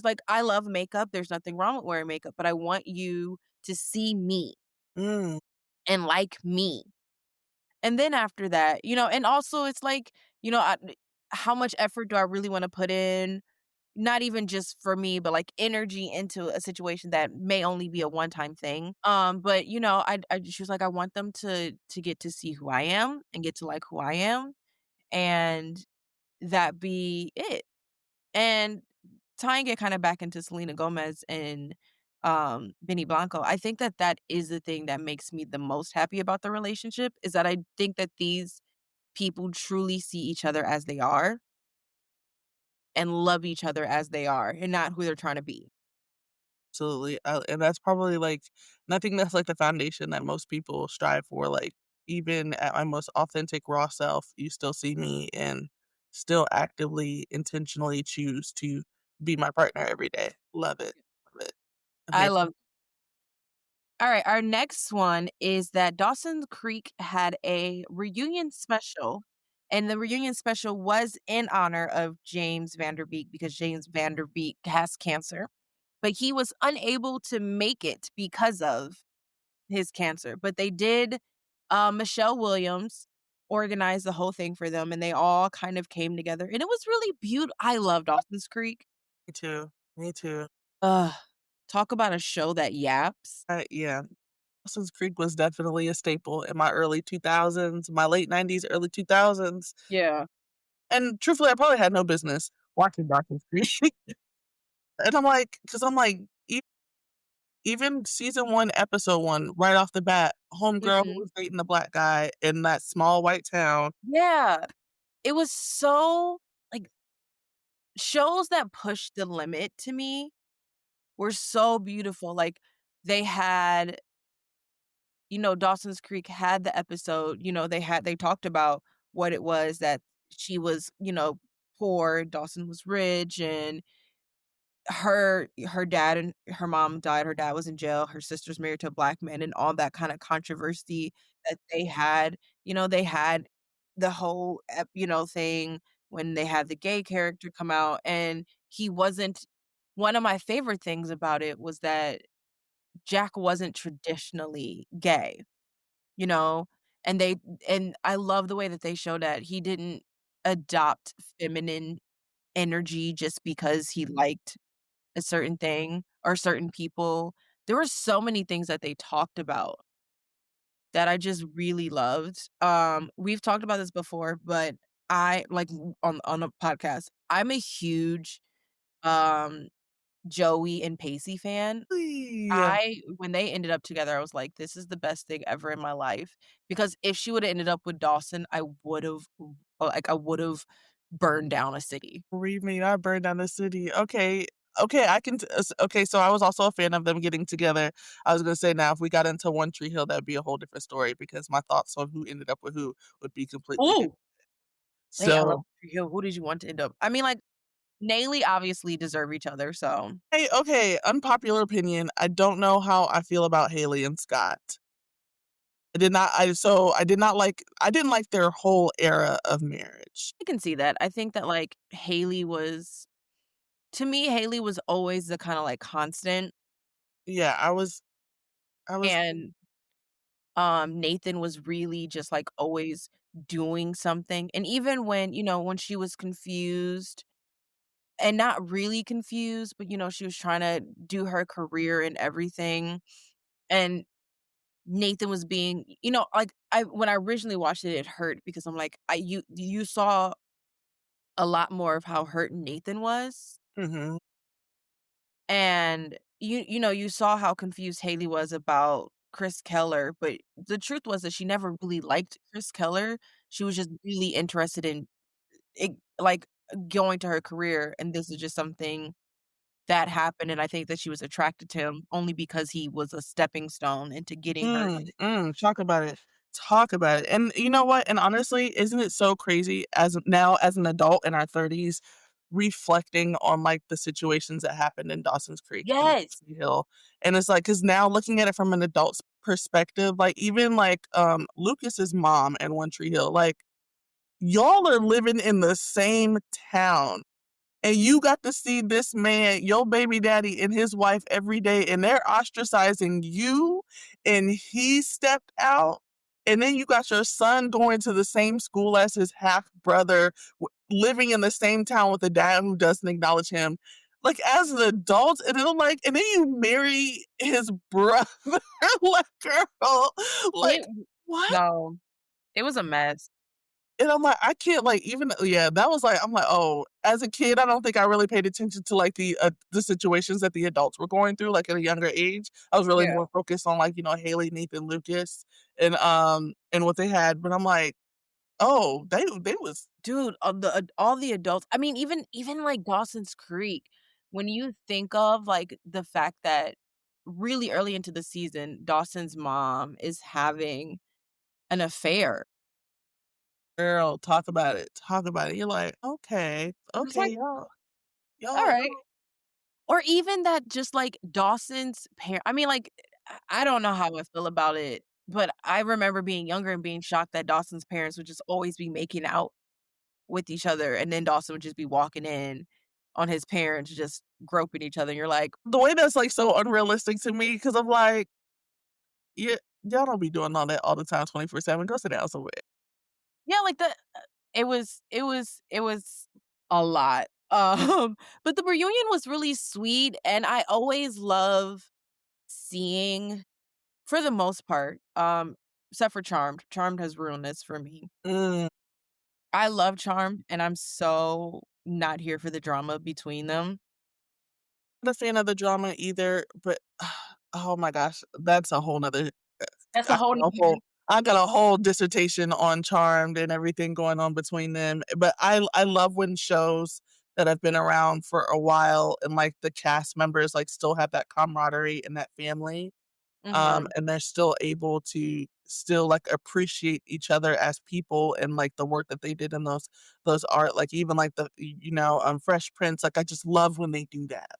like, "I love makeup, there's nothing wrong with wearing makeup, but I want you to see me Mm, and like me." And then after that, and also it's like, how much effort do I really wanna put in? not even just for me, but, like, energy into a situation that may only be a one-time thing. But, I she was like, "I want them to get to see who I am and get to like who I am, and that be it." And tying it kinda back into Selena Gomez and, Benny Blanco, I think that that is the thing that makes me the most happy about the relationship, is that I think that these people truly see each other as they are and love each other as they are and not who they're trying to be. Absolutely, and that's probably, like and I think that's, like, the foundation that most people strive for, like, even at my most authentic, raw self, you still see me and still actively, intentionally choose to be my partner every day. Love it, I amazing. love Alright, our next one is that Dawson's Creek had a reunion special, and the reunion special was in honor of James Van Der Beek because James Van Der Beek has cancer, but he was unable to make it because of his cancer, but they did Michelle Williams organized the whole thing for them, and they all kind of came together, and it was really beautiful. I love Dawson's Creek. Me too, me too. Ugh, talk about a show that yaps. Yeah, Dawson's Creek was definitely a staple in my early 2000s, my late 90s, early 2000s, Yeah. and truthfully, I probably had no business watching Dawson's Creek, and I'm like, even season 1, episode 1, right off the bat, homegirl who Mhm. was dating the black guy in that small white town. Yeah. It was so like, shows that push the limit to me were so beautiful, like, they had Dawson's Creek had the episode, they talked about what it was that she was, poor, Dawson was rich, and her dad and her mom died, her dad was in jail, her sister's married to a black man, and all that kinda controversy that they had. They had the whole thing when they had the gay character come out, and he wasn't one of my favorite things about it was that Jack wasn't traditionally gay, you know, and they and I love the way that they show that he didn't adopt feminine energy just because he liked a certain thing or certain people. There were so many things that they talked about that I just really loved. We've talked about this before, but I like on a podcast. I'm a huge um Joey and Pacey fan. Yeah, I when they ended up together, I was like, "This is the best thing ever in my life." Because if she woulda ended up with Dawson, I would've burned down a city. believe me, I burned down the city. Okay, okay, I can okay, so I was also a fan of them getting together. I was gonna say now if we got into One Tree Hill, that'd be a whole different story because my thoughts on who ended up with who would be completely different. Ooh! Hey, I love So Yo, who did you want to end up I mean, like, Naley obviously deserve each other, so hey, okay, unpopular opinion, I don't know how I feel about Haley and Scott. I didn't like their whole era of marriage. I can see that. I think that, like, Haley was always the kinda, like, constant, Yeah, I was and, Nathan was really just, like, always doing something, and even when she was confused and not really confused, but, she was trying to do her career and everything, and Nathan was being like, I when I originally watched it, it hurt because I'm like, I you saw a lot more of how hurt Nathan was, mhm, and you saw how confused Haley was about Chris Keller, but the truth was that she never really liked Chris Keller. She was just really interested in it like, going to her career, and this is just something that happened, and I think that she was attracted to him only because he was a stepping stone into getting her talk about it, talk about it, and you know what, and honestly, isn't it so crazy as now as an adult in our 30s, reflecting on, like, the situations that happened in Dawson's Creek and One Yes! Tree Hill, and it's like because now looking at it from an adult's perspective, like, even, like, Lucas's mom in One Tree Hill, like, y'all are living in the same town. And you got to see this man, your baby daddy and his wife every day, and they're ostracizing you, and he stepped out. And then you got your son going to the same school as his half brother. living in the same town with a dad who doesn't acknowledge him, like, as an adult, and then I'm like, and then you marry his brother, like, girl, It like, what? no, it was a mess. And I'm like, I can't, like, even yeah, that was like I'm like, "Oh," as a kid, I don't think I really paid attention to, like, the situations that the adults were going through, like, at a younger age. I was really Yeah. more focused on, like, Haley, Nathan, Lucas, and what they had, but I'm like, "Oh, they was." Dude, all the adults I mean, even, like, Dawson's Creek, when you think of, like, the fact that really early into the season, Dawson's mom is having an affair. Girl, talk about it. You're like, "Okay, It's like, okay, "Alright." y'all." Or even that just, like, Dawson's I mean, like, I don't know how I feel about it, but I remember being younger and being shocked that Dawson's parents would just always be making out with each other, and then Dawson would just be walking in on his parents just groping each other, and you're like, The way that's, like, so unrealistic to me because 'cause I'm like, "Yeah, y'all don't be doing all that all the time 24/7. Go sit down somewhere." yeah, like, it was a lot, but the reunion was really sweet, and I always love seeing for the most part, except for Charmed. Charmed has ruined this for me. Mm. I love Charmed, and I'm so not here for the drama between them. Not a fan of the drama either, but oh my gosh, that's a whole 'nother That's a I whole got a nother whole I got a whole dissertation on Charmed and everything going on between them, but I love when shows that have been around for a while and, like, the cast members, like, still have that camaraderie and that family, Mhm. and they're still able to still, like, appreciate each other as people and, like, the work that they did in those art, like, even, like, Fresh Prince, like, I just love when they do that.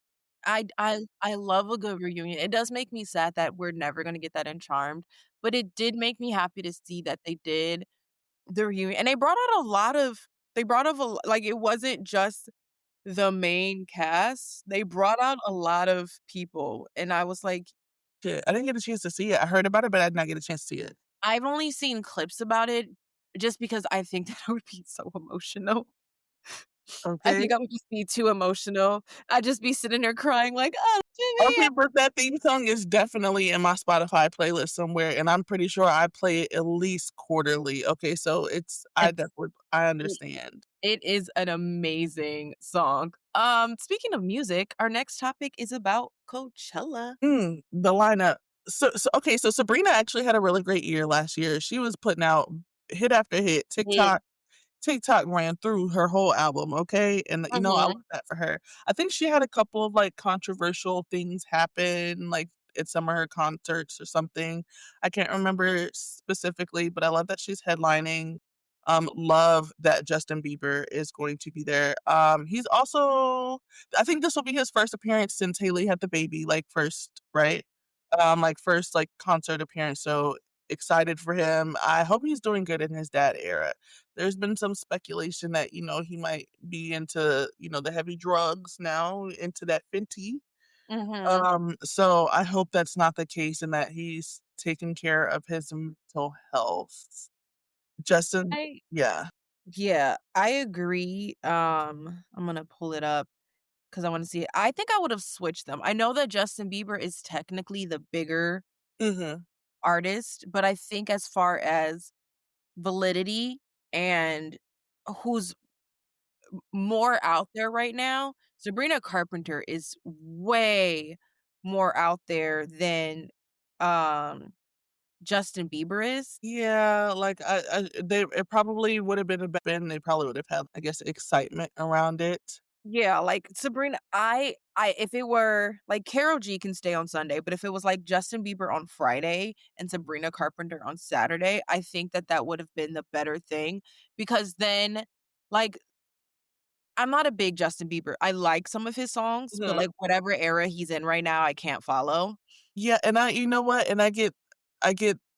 I love a good reunion. It does make me sad that we're never gonna get that in Charmed, but it did make me happy to see that they did the reunion, and they brought out a l like, it wasn't just the main cast, they brought out a lot of people, and I was like, Shit, I didn't get a chance to see it. I heard about it, but I did not get a chance to see it. I've only seen clips about it just because I think that I would be so emotional. I Okay. think I would just be too emotional. I'd just be sitting there crying like, "Oh, Okay, Jimmy." but that theme song is definitely in my Spotify playlist somewhere, and I'm pretty sure I play it at least quarterly. Okay, so It's I it understand. it is an amazing song. Speaking of music, our next topic is about Coachella. The lineup. Okay, so Sabrina actually had a really great year last year. She was putting out hit after hit. It TikTok ran through her whole album, okay? And, I love Mhm, that for her. I think she had a couple of, like, controversial things happen, like, at some of her concerts or something. I can't remember specifically, but I love that she's headlining. Love that Justin Bieber is going to be there. He's also I think this will be his first appearance since Haley had the baby, like, first, right? Like, first, like, concert appearance, so excited for him. I hope he's doing good in his dad era. There's been some speculation that, he might be into, the heavy drugs now, into that Fenty. mhm. So I hope that's not the case and that he's taking care of his mental health. Justin I yeah. Yeah, I agree, I'm gonna pull it up because I wanna see it. I think I would've switched them. I know that Justin Bieber is technically the bigger Mhm. artist, but I think as far as validity and who's more out there right now, Sabrina Carpenter is way more out there than, um, Justin Bieber is. Yeah, like, they it probably would have been they probably would have had, I guess, excitement around it. Yeah, like, Sabrina I if it were like, Karol G can stay on Sunday, but if it was, like, Justin Bieber on Friday and Sabrina Carpenter on Saturday, I think that that would've been the better thing because then, like, I'm not a big Justin Bieber. I like some of his songs, but, Mhm. like, whatever era he's in right now, I can't follow. Yeah, and you know what? And I get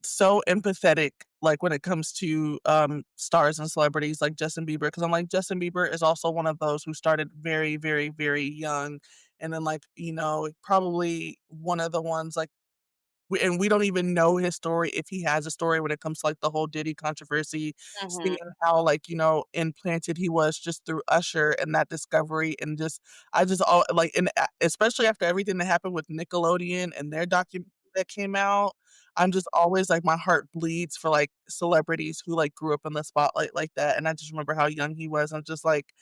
so empathetic, like, when it comes to, stars and celebrities like Justin Bieber, because 'cause I'm like, Justin Bieber is also one of those who started very, very, very young, and then, like, probably one of the ones, like, and we don't even know his story, if he has a story when it comes to, like, the whole Diddy controversy, seeing Mhm. how, like, implanted he was just through Usher and that discovery and just I just all like, and especially after everything that happened with Nickelodeon and their documentary that came out, I'm just always like, my heart bleeds for, like, celebrities who, like, grew up in the spotlight like that, and I just remember how young he was. I'm just like,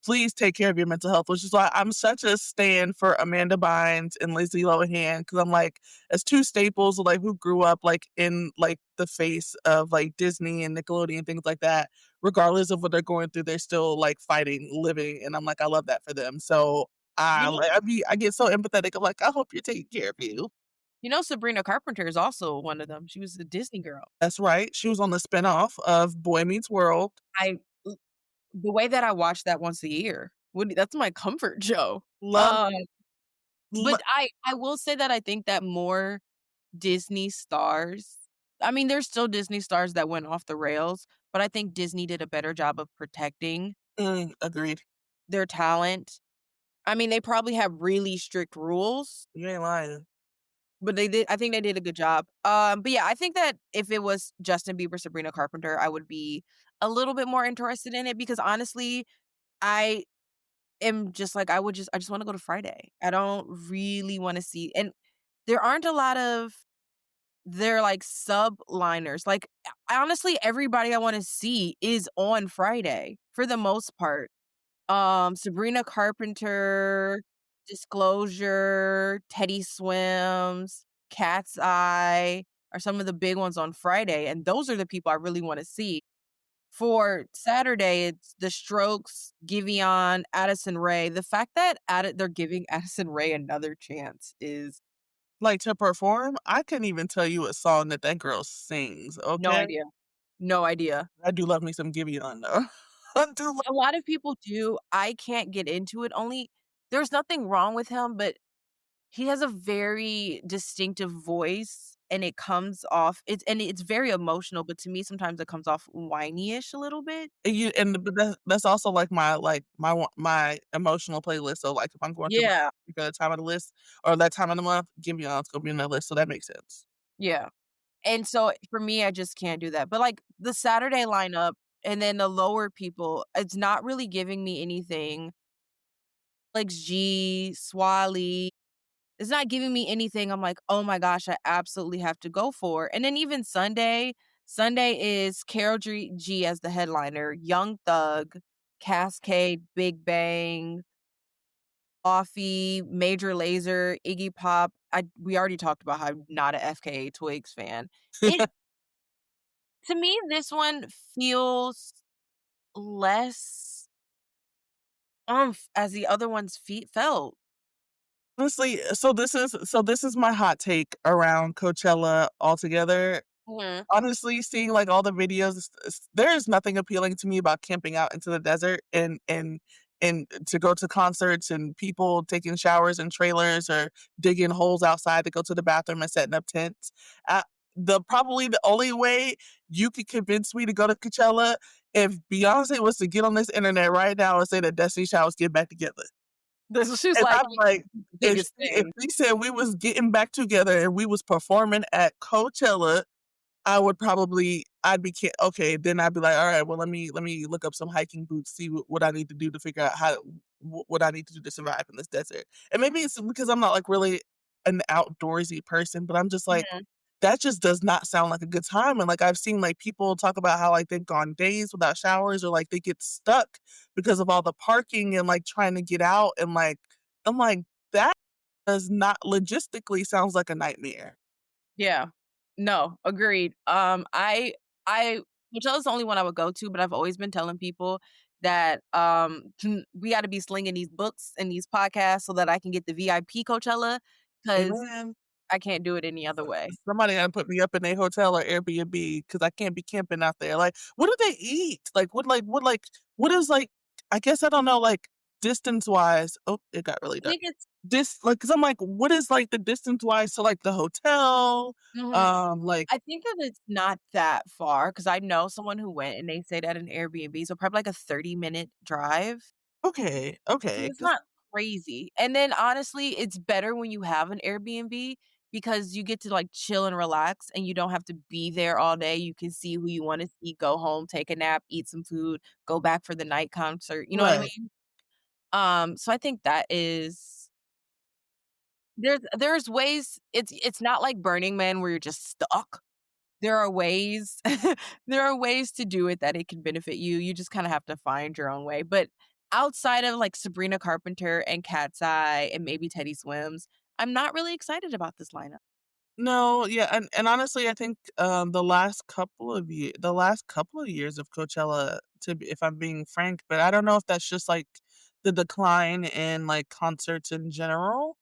"Please take care of your mental health," which is why I'm such a stan for Amanda Bynes and Lindsay Lohan, because 'cause I'm like, as 2 staples, like, who grew up, like, in, like, the face of, like, Disney and Nickelodeon and things like that, regardless of what they're going through, they're still, like, fighting, living, and I'm like, I love that for them. So, You know I get so empathetic. I'm like, "I hope you're taking care of you." Sabrina Carpenter is also one of them. She was a Disney girl. That's right. She was on the spinoff of Boy Meets World. I the way that I watch that once a year, that's my comfort show. Love Um, lo but I will say that I think that more Disney stars I mean, there's still Disney stars that went off the rails, but I think Disney did a better job of protecting agreed. their talent. I mean, they probably have really strict rules, You ain't lying. but I think they did a good job. But yeah, I think that if it was Justin Bieber, Sabrina Carpenter, I would be a little bit more interested in it because honestly, I am just like I just wanna go to Friday. I don't really wanna see and there aren't a lot of their, like, subliners. Like, honestly, everybody I wanna see is on Friday for the most part. Sabrina Carpenter, Disclosure, Teddy Swims, Cat's Eye are some of the big ones on Friday, and those are the people I really wanna see. For Saturday, it's The Strokes, Giveon, Addison Rae. The fact that they're giving Addison Rae another chance is Like, to perform, I couldn't even tell you a song that that girl sings, no okay? idea. No idea. I do love me some Giveon, though. I do lo A lot of people do. I can't get into it, only there's nothing wrong with him, but he has a very distinctive voice, and it's very emotional, but to me, sometimes it comes off whiny-ish a little bit. and you and but that's also, like, my emotional playlist, so, like, if I'm going through my Yeah, particular time of the list or that time of the month, Giveon's gonna be on that list, so that makes sense. yeah, and so, for me, I just can't do that, but, like, the Saturday lineup and then the lower people, it's not really giving me anything. Alex G, Swally, it's not giving me anything I'm like, "Oh my gosh, I absolutely have to go for." And then even Sunday is Carol G as the headliner, Young Thug, Cascade, Big Bang, Offie, Major Lazer, Iggy Pop. We already talked about how I'm not a FKA Twigs fan. It To me, this one feels less as the other ones felt. Honestly, so this is my hot take around Coachella altogether. Mhm. Honestly, seeing, like, all the videos, there is nothing appealing to me about camping out into the desert and to go to concerts and people taking showers in trailers or digging holes outside to go to the bathroom and setting up tents. Uh, probably the only way you could convince me to go to Coachella if Beyoncé was to get on this internet right now and say that Destiny Child's get back together. This was And like I'm like, the biggest if thing. we said we was getting back together and we was performing at Coachella, I would probably I'd be ca okay, then I'd be like, "Alright, well, let me look up some hiking boots, see what I need to do to figure out how what I need to do to survive in this desert." And maybe it's because I'm not, like, really an outdoorsy person, but I'm just like, Mhm. that just does not sound like a good time, and, like, I've seen, like, people talk about how, like, they've gone days without showers or, like, they get stuck because of all the parking and, like, trying to get out, and, like, I'm like, "That does not logistically sounds like a nightmare." Yeah. No, agreed. I Coachella's the only one I would go to, but I've always been telling people that, we gotta be slinging these books and these podcasts so that I can get the VIP Coachella, because Amen. I can't do it any other way. Somebody gotta put me up in a hotel or Airbnb because I can't be camping out there. Like, what do they eat? What is, like I guess I don't know, like, distance-wise oh, it got really I dark. think it's Because 'cause I'm like, what is, like, the distance-wise to, like, the hotel? Mhm. Like I think that it's not that far because I know someone who went and they stayed at an Airbnb, so probably like a 30-minute drive. okay, So okay, it's 'cause not crazy. And then honestly, it's better when you have an Airbnb because you get to, like, chill and relax, and you don't have to be there all day. You can see who you wanna see, go home, take a nap, eat some food, go back for the night concert, you know what I Right. mean? So I think that is there's ways it's not like Burning Man where you're just stuck. There are ways there are ways to do it that it can benefit you. You just kinda have to find your own way, but outside of, like, Sabrina Carpenter and Cat's Eye and maybe Teddy Swims, I'm not really excited about this lineup. No, yeah, and honestly, I think, the last couple of years of Coachella, to be if I'm being frank, but I don't know if that's just, like, the decline in, like, concerts in general,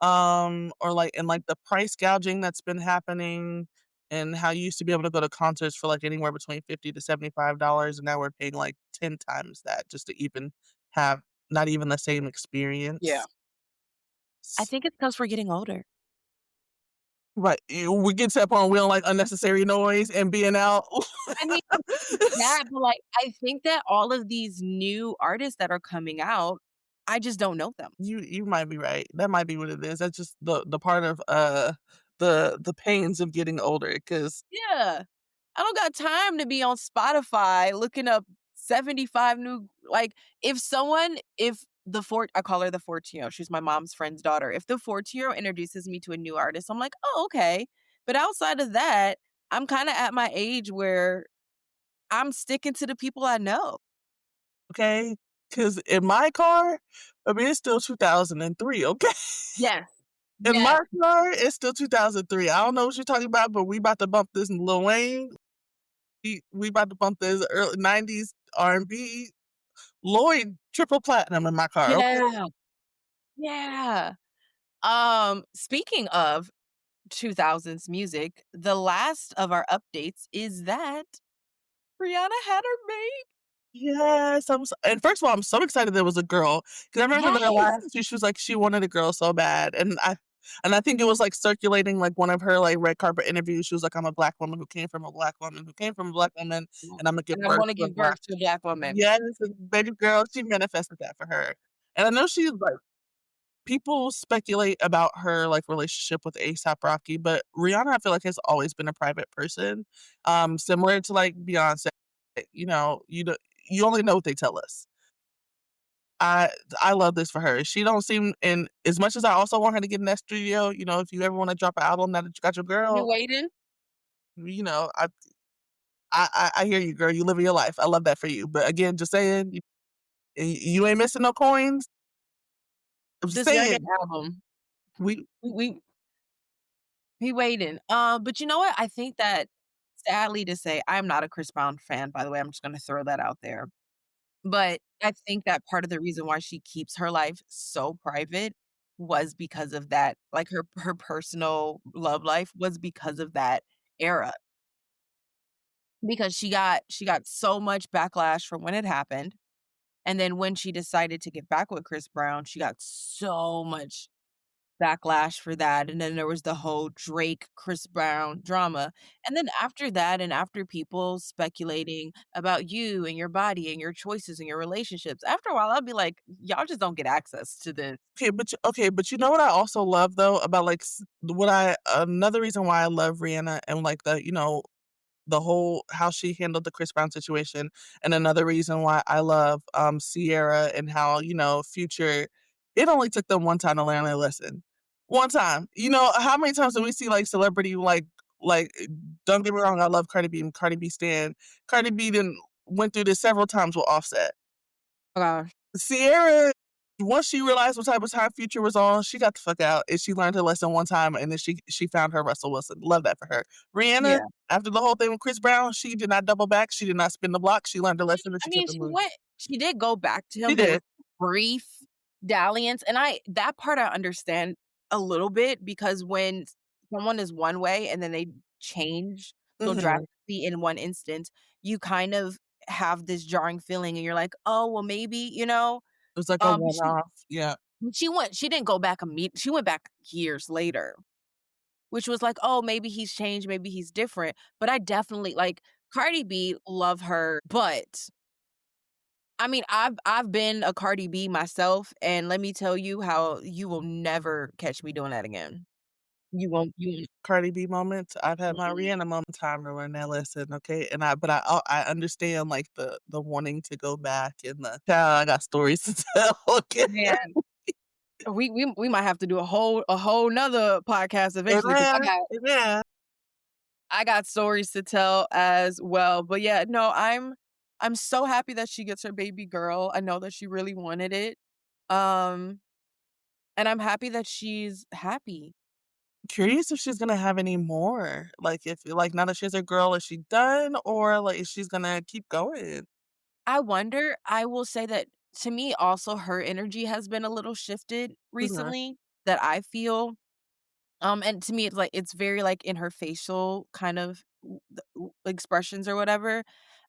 or, like and, like, the price gouging that's been happening, and how you used to be able to go to concerts for, like, anywhere between $50 to $75, and now we're paying, like, 10 times that just to even have not even the same Yeah. experience. I think it's because 'cause we're getting older. Right, we get to that point where we don't like unnecessary noise and being out. I mean, that, but, like, I think that all of these new artists that are coming out, I just don't know them. You might be right. That might be what it is. That's just the part of, the pains of getting older. Cause Yeah. I don't got time to be on Spotify looking up 75 new like, if the four I call her the 14-year-old, she's my mom's friend's daughter. If the 14-year-old introduces me to a new artist, I'm like, "Oh, okay." But outside of that, I'm kinda at my age where I'm sticking to the people I know. okay, cause in my car, I mean, it's still 2003, okay? Yes. In Yes. my car, it's still 2003. I don't know what you're talking about, but we about to bump this Lil Wayne. We about to bump this early '90s R&B. Lloyd triple platinum in my car, okay? Yeah. Yeah. Speaking of 2000s music, the last of our updates is that Rihanna had her baby. Yes, and first of all, I'm so excited there was a girl, 'cause I remember in her Yes! last she was like, she wanted a girl so bad, and I think it was, like, circulating, like, one of her, like, red carpet interviews, she was like, "I'm a black woman who came from a black woman who came from a black woman, and Imma give And I birth wanna to a give black." birth to a black woman. Yes, and baby girl, she manifested that for her, and I know she's, like people speculate about her, like, relationship with A$AP Rocky, but Rihanna, I feel like, has always been a private person, similar to, like, Beyoncé, you only know what they tell us. I I love this for her. She don't seem and as much as I also want her to get in that studio, if you ever wanna drop an album now that you got your You girl, waiting? you know, I hear you, girl, you living your life. I love that for you, but again, just saying, you ain't missing no coins. I'm just This second saying, album. we We we waiting. But you know what? I think that sadly to say, I'm not a Chris Brown fan, by the way, I'm just gonna throw that out there. But I think that part of the reason why she keeps her life so private was because of that. Like, her personal love life was because of that era. Because she got so much backlash from when it happened, and then when she decided to get back with Chris Brown, she got so much backlash for that, and then there was the whole Drake, Chris Brown drama, and then after that, and after people speculating about you and your body and your choices and your relationships, after a while, I'll be like, "Y'all just don't get access to this." but you know what I also love though about, like, what I another reason why I love Rihanna and, like, the whole how she handled the Chris Brown situation, and another reason why I love, Ciara and how, Future it only took them one time to learn their lesson. One time. How many times do we see, like, celebrity, don't get me wrong, I love Cardi B and Cardi B stan. Cardi B done went through this several times with Offset. Oh gosh. Ciara, once she realized what type of time Future was on, she got the fuck out, and she learned her lesson one time, and then she found her Russell Wilson. Love that for her. Rihanna, Yeah. after the whole thing with Chris Brown, she did not double back, she did not spin the block, she learned her lesson, and I she mean, kept it moving. she did go back to She him, but it was did. brief dalliance, and I that part I understand a little bit because when someone is one way and then they change so Mhm. drastically in one instant, you kind of have this jarring feeling and you're like, "Oh, well, maybe," It was like a but one-off, yeah. she didn't go back she went back years later, which was like, "Oh, maybe he's changed, maybe he's different," but I definitely like, Cardi B, love her, but I mean, I've been a Cardi B myself, and let me tell you how you will never catch me doing that again. You won't Cardi B moments. I've had my mm-mm. Rihanna moment time to learn that lesson, okay, and I understand, like, the wanting to go back and the child, I got stories to tell, okay? Man, we might have to do a whole 'nother podcast eventually because Amen, amen. I got stories to tell as well. But yeah, no, I'm so happy that she gets her baby girl. I know that she really wanted it. Um, and I'm happy that she's happy. Curious if she's gonna have any more, like, if like, now that she has a girl, is she done, or, like, is she's gonna keep going? I wonder, I will say that to me also her energy has been a little shifted Mhm. recently that I feel. And to me, it's like it's very, like, in her facial kind of expressions or whatever.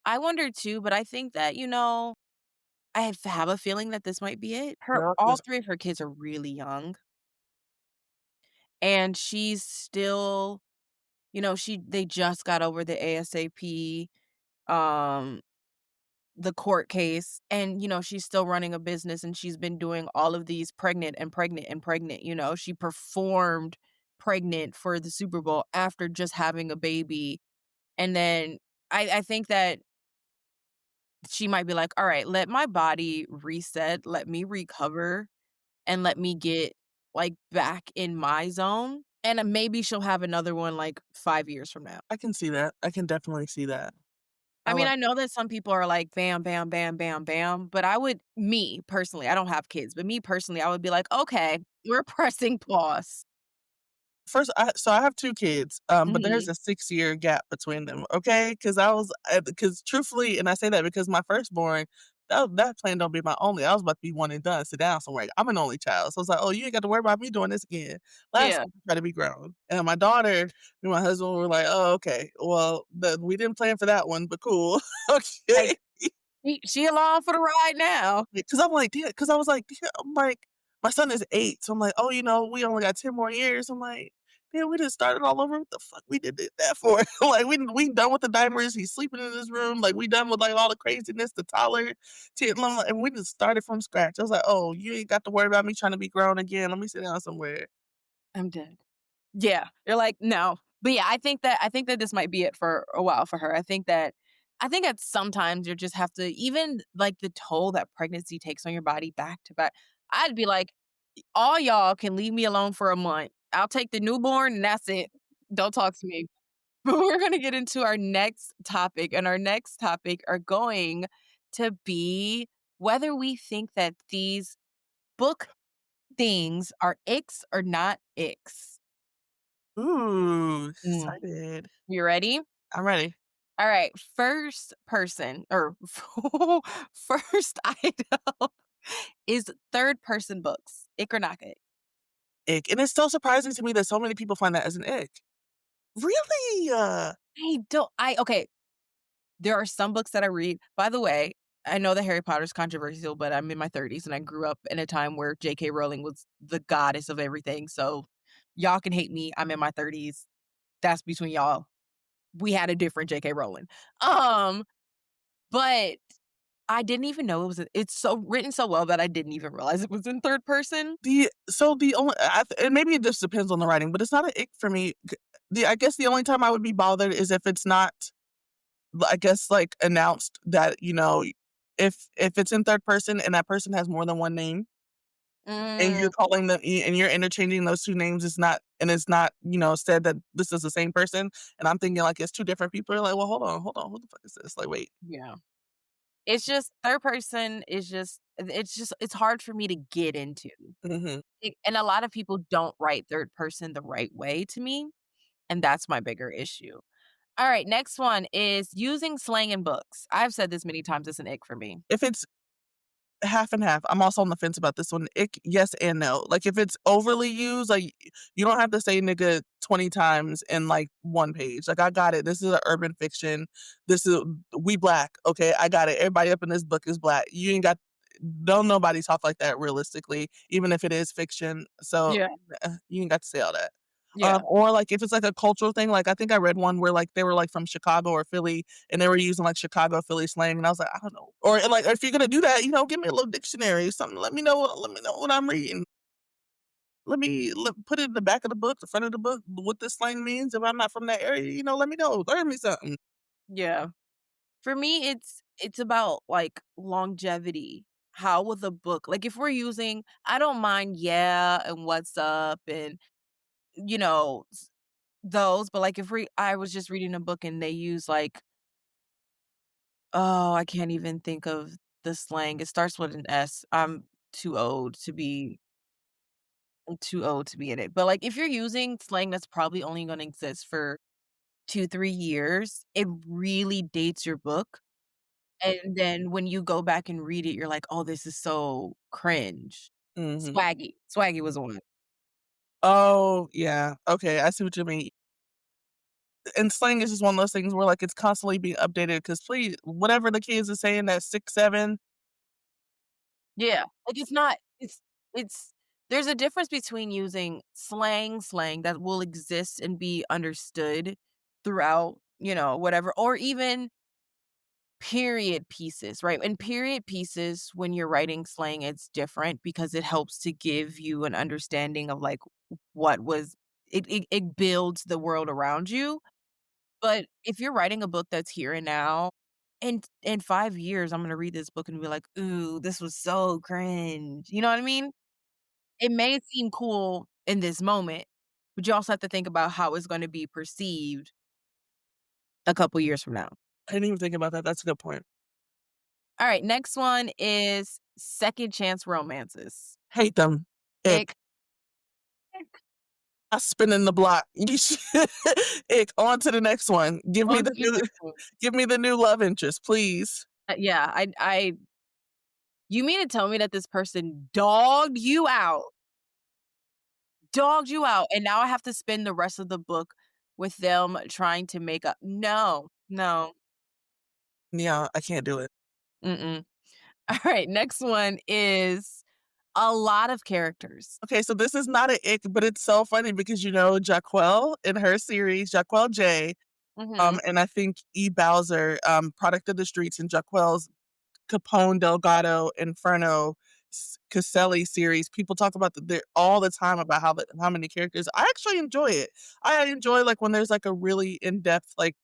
I wonder too, but I think that, I have a feeling that this might be it. Her Yeah, all 'cause 3 of her kids are really young, and she's still they just got over the ASAP, um, the court case, and, she's still running a business, and she's been doing all of these pregnant and pregnant and pregnant, She performed pregnant for the Super Bowl after just having a baby, and then I think that she might be like, "Alright, let my body reset, let me recover, and let me get, like, back in my zone," and, maybe she'll have another one, like, 5 years from now. I can see that, I can definitely see that. I I mean, like I know that some people are like, "Bam, bam, bam, bam, bam," but me, personally, I don't have kids, but me personally, I would be like, "Okay, we're pressing pause." First, I have 2 kids, but there's Mhm. a 6-year gap between them, okay? Because truthfully, and I say that because my firstborn, that plan don't be my only. I was about to be one and done, sit down somewhere. I'm an only child, so it's like, "Oh, you ain't got to worry about me doing this again." Last Yeah. try to be grown, and my daughter and my husband were like, "Oh, okay. Well, we didn't plan for that one, but cool." Hey, Okay. she along for the ride now. Because I'm like, "Damn," 'cause I was like, "Damn," I'm like, my son is 8, so I'm like, "Oh, we only got 10 more years." I'm like, "Man, we just started all over. What the fuck we did that for?" Like, we done with the diapers, he's sleeping in his room, like, we done with, like, all the craziness, the toddler and we just started from scratch. I was like, "Oh, you ain't got to worry about me trying to be grown again. Let me sit down somewhere." I'm dead. Yeah, you're like, "No." But yeah, I think that this might be it for a while for her. I think that sometimes you just have to even, like, the toll that pregnancy takes on your body back to back, I'd be like, "All y'all can leave me alone for a month. I'll take the newborn and that's it. Don't talk to me." But we're gonna get into our next topic, and our next topic are going to be whether we think that these book things are icks or not icks. Ooh, Mm. excited. You ready? I'm ready. Alright, first person or first item is third person books. Ick or not ick? Ick, and it's so surprising to me that so many people find that as an ick. Really? Okay, there are some books that I read by the way, I know that Harry Potter's controversial, but I'm in my 30s and I grew up in a time where JK Rowling was the goddess of everything, so y'all can hate me, I'm in my 30s. That's between y'all. We had a different JK Rowling. Um, but I didn't even know it's so written so well that I didn't even realize it was in third person. The only and maybe it just depends on the writing, but it's not an ick for me. I guess the only time I would be bothered is if it's not, I guess, like, announced that, if it's in third person and that person has more than one name and Mm, you're calling them and you're interchanging those 2 names, it's not, said that this is the same person, and I'm thinking, like, it's 2 different people. You're like, "Well, hold on, who the fuck is this?" Like, "Wait." yeah. It's just third person is it's hard for me to get into. Mhm. And a lot of people don't write third person the right way to me, and that's my bigger issue. Alright, next one is using slang in books. I've said this many times, it's an ick for me. If it's half and half. I'm also on the fence about this one. Yes and no. Like, if it's overly used, like, you don't have to say "nigga" 20 times in, like, 1 page. Like, I got it. This is a urban fiction. This is we black, okay? I got it. Everybody up in this book is black. You ain't got don't nobody talk like that realistically, even if it is fiction. So, Yeah, you ain't got to say all that. yeah. Or, like, if it's, like, a cultural thing, like, I think I read one where, like, they were, like, from Chicago or Philly, and they were using, like, Chicago, Philly slang, and I was like, "I don't know." Or, like, if you're gonna do that, give me a little dictionary or something. Let me know what I'm reading. put it in the back of the book, the front of the book, what this slang means. If I'm not from that area, let me know. Learn me something. Yeah. For me, it's about, like, longevity. How will the book like, if we're using I don't mind "yeah" and "what's up" and, you know, those, but, like, if we I was just reading a book and they use, like oh, I can't even think of the slang. It starts with an S. Too old to be I'm too old to be in it. But, like, if you're using slang that's probably only gonna exist for 2, 3 years, it really dates your book, and then when you go back and read it, you're like, "Oh, this is so cringe." Mhm. Swaggy. Swaggy was one. Oh, yeah. Okay, I see what you mean. And slang is just one of those things where, like, it's constantly being updated. Because please whatever the kids are saying at 6, 7. Yeah. Like, it's not it's there's a difference between using slang that will exist and be understood throughout, whatever, or even period pieces, right? And period pieces, when you're writing slang, it's different because it helps to give you an understanding of, like, what was it builds the world around you. But if you're writing a book that's here and now, in 5 years, I'm gonna read this book and be like, "Ooh, this was so cringe." You know what I mean? It may seem cool in this moment, but you also have to think about how it's gonna be perceived a couple years from now. I didn't even think about that, that's a good point. Alright, next one is second chance romances. Hate them. Ick. Ick. Ick. I spinning the block. You should ick, on to the next one. On to the next one. Give me the new love interest, please. Yeah, I you mean to tell me that this person dogged you out, and now I have to spend the rest of the book with them trying to make up no, no, Yeah, I can't do it. mm-mm. Alright, next one is a lot of characters. Okay, so this is not an ick, but it's so funny because, Jaquel in her series, Jaquel J, Mhm. and I think E. Bowser, Product of the Streets, and Jaquel's Capone Delgado Inferno Caselli series. People talk about all the time about how many characters. I actually enjoy it. I enjoy like when there's like a really in depth like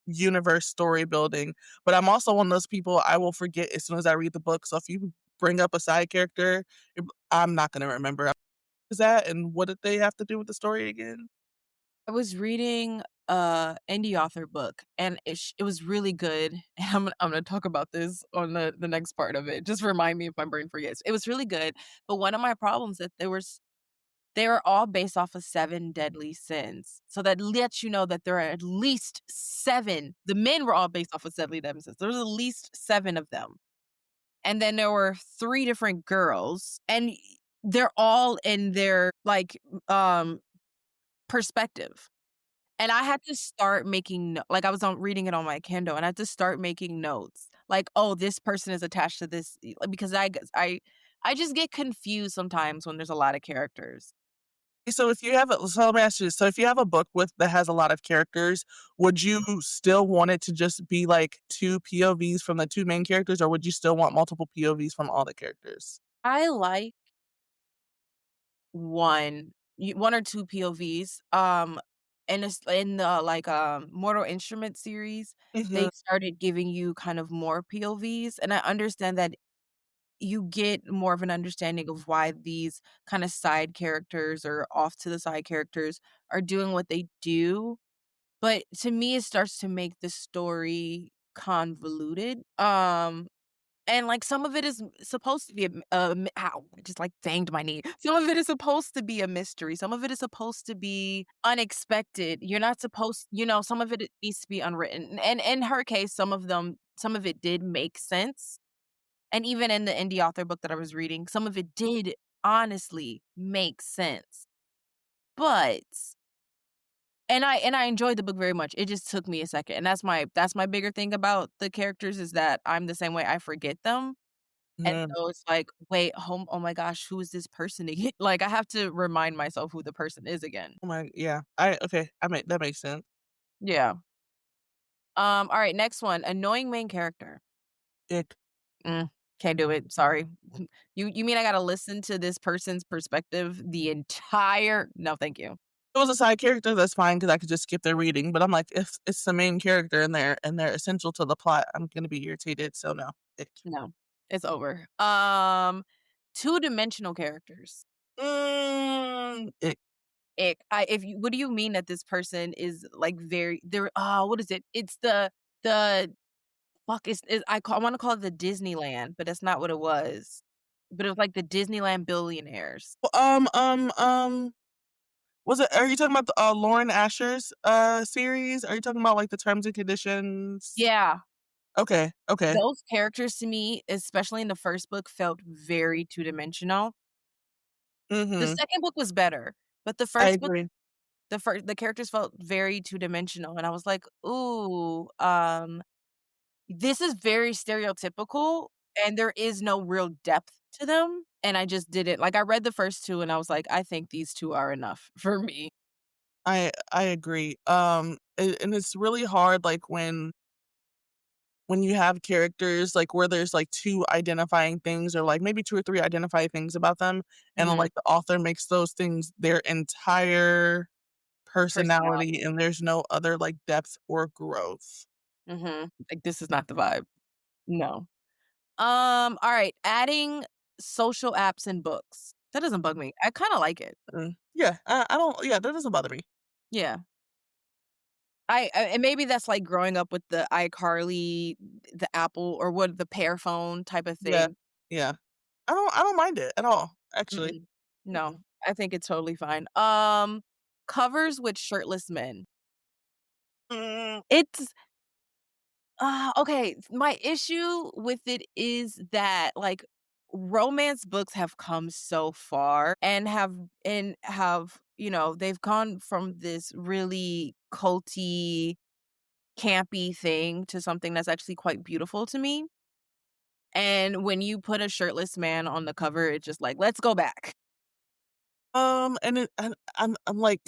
universe story building. But I'm also one of those people I will forget as soon as I read the book. So if you bring up a side character, I'm not gonna remember who's that and what did they have to do with the story again. I was reading a indie author book, and it was really good, and I'm gonna talk about this on the next part of it. Just remind me if my brain forgets. It was really good, but one of my problems that they were all based off of 7 deadly sins. So that lets you know that there are at least 7. The men were all based off of 7 deadly sins. There was at least 7 of them. And then there were 3 different girls, and they're all in their, like, perspective. And I had to start making like, I was on reading it on my Kindle, and I had to start making notes. Like, "Oh, this person is attached to this," like, because I just get confused sometimes when there's a lot of characters. So let me ask you this. So if you have a book that has a lot of characters, would you still want it to just be like 2 POVs from the 2 main characters, or would you still want multiple POVs from all the characters? I like 1 or 2 POVs, and it's in the, like, Mortal Instruments series, they Mhm. started giving you kind of more POVs, and I understand that you get more of an understanding of why these kinda side characters or off to the side characters are doing what they do, but to me, it starts to make the story convoluted, and, like, some of it is supposed to be ow, I just, like, banged my knee. Some of it is supposed to be a mystery, some of it is supposed to be unexpected. You're not supposed some of it needs to be unwritten, and in her case, some of it did make sense, and even in the indie author book that I was reading, some of it did honestly make sense, but and I enjoyed the book very much. It just took me a second, and that's my bigger thing about the characters is that I'm the same way, I forget them, and Mhm. so it's like, "Wait, oh my gosh, who is this person again?" Like, I have to remind myself who the person is again. Oh my yeah. I okay, I mean, that makes sense. Yeah. Alright, next one, annoying main character. Ick. Mm. Can't do it, sorry. You mean I gotta listen to this person's perspective the entire no, thank you. If it was a side character, that's fine because I could just skip their reading, but I'm like, if it's the main character in there and they're essential to the plot, I'm gonna be irritated, so no. Ick. No, it's over. Two-dimensional characters. Ick. Ick. I if you what do you mean that this person is, like, very they're what is it? It's the fuck, is I wanna call it the Disneyland, but that's not what it was. But it was like the Disneyland billionaires. Well, was it are you talking about the, Lauren Asher's, series? Are you talking about, like, the terms and conditions? Yeah. Okay, okay. Those characters to me, especially in the first book, felt very two-dimensional. The Mhm. second book was better, but the I first book agree. the characters felt very two-dimensional, and I was like, "Ooh, this is very stereotypical, and there is no real depth to them," and I just didn't like, I read the first 2, and I was like, "I think these 2 are enough for me." I agree. And it's really hard, like, when you have characters, like, where there's, like, 2 identifying things or, like, maybe 2 or 3 identifying things about them, and then, Mhm. like, the author makes those things their entire personality, Personality. and there's no other, like, depth or growth. Mhm. Like, this is not the vibe. No. Alright, adding social apps and books. That doesn't bug me. I kinda like it. Yeah, I don't yeah, that doesn't bother me. Yeah. I and maybe that's, like, growing up with the iCarly, the Apple or what the Pear phone type of Yeah, thing. yeah. I don't mind it at all, actually. Mm-mm. No, Mm-mm. I think it's totally fine. Covers with shirtless men. Mm, It's okay, my issue with it is that, like, romance books have come so far and have, they've gone from this really culty, campy thing to something that's actually quite beautiful to me, and when you put a shirtless man on the cover, it's just like, "Let's go back." and I'm like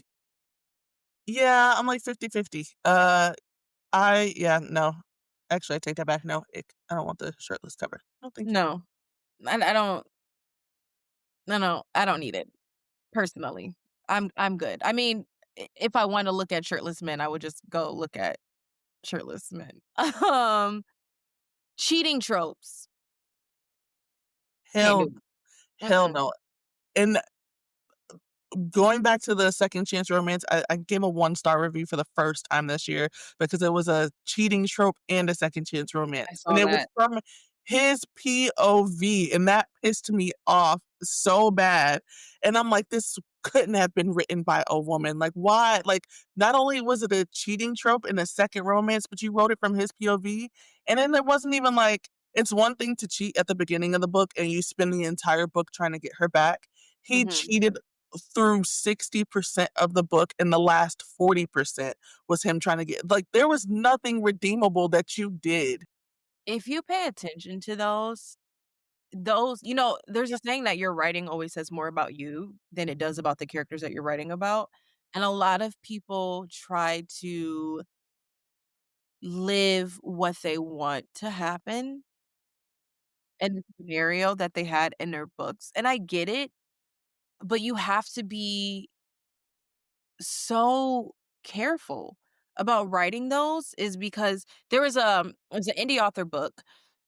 yeah, I'm like 50-50. Yeah, no. Actually, I take that back, no, ick. I don't want the shirtless cover. No, thank you. No, I don't no, I don't need it, personally. I'm good. I mean, if I wanna look at shirtless men, I would just go look at shirtless men. Um, cheating tropes. Can't do Hell it. hell Mm-mm. no. And going back to the second chance romance, I gave a one-star review for the first time this year because it was a cheating trope and a second chance I romance, and saw it was that. from his POV, and that pissed me off so bad, and I'm like, "This couldn't have been written by a woman, like, why?" Like, not only was it a cheating trope in a second romance, but you wrote it from his POV, and then there wasn't even, like it's one thing to cheat at the beginning of the book, and you spend the entire book trying to get her back. He Mhm. cheated through 60% of the book, and the last 40% was him trying to get like, there was nothing redeemable that you did. If you pay attention to there's a saying that your writing always says more about you than it does about the characters that you're writing about, and a lot of people try to live what they want to happen in the scenario that they had in their books, and I get it, but you have to be so careful about writing those is because it was an indie author book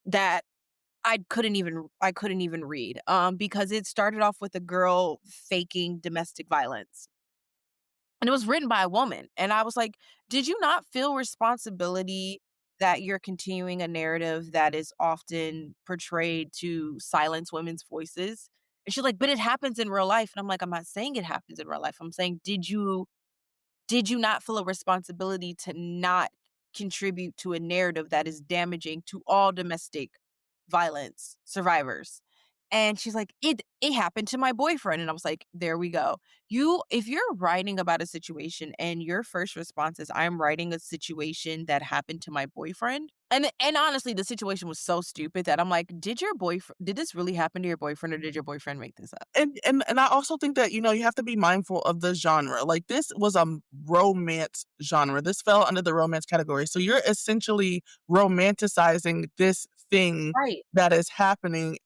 that I couldn't even read, because it started off with a girl faking domestic violence, and it was written by a woman, and I was like, "Did you not feel responsibility that you're continuing a narrative that is often portrayed to silence women's voices?" And she's like, "But it happens in real life," and I'm like, "I'm not saying it happens in real life, I'm saying, did you not feel a responsibility to not contribute to a narrative that is damaging to all domestic violence survivors?" And she's like, "It happened to my boyfriend." And I was like, "There we go. If you're writing about a situation and your first response is I'm writing a situation that happened to my boyfriend." And honestly, the situation was so stupid that I'm like, did this really happen to your boyfriend or did your boyfriend make this up?" And I also think that, you have to be mindful of the genre. Like, this was a romance genre. This fell under the romance category. So you're essentially romanticizing this thing Right. that is happening.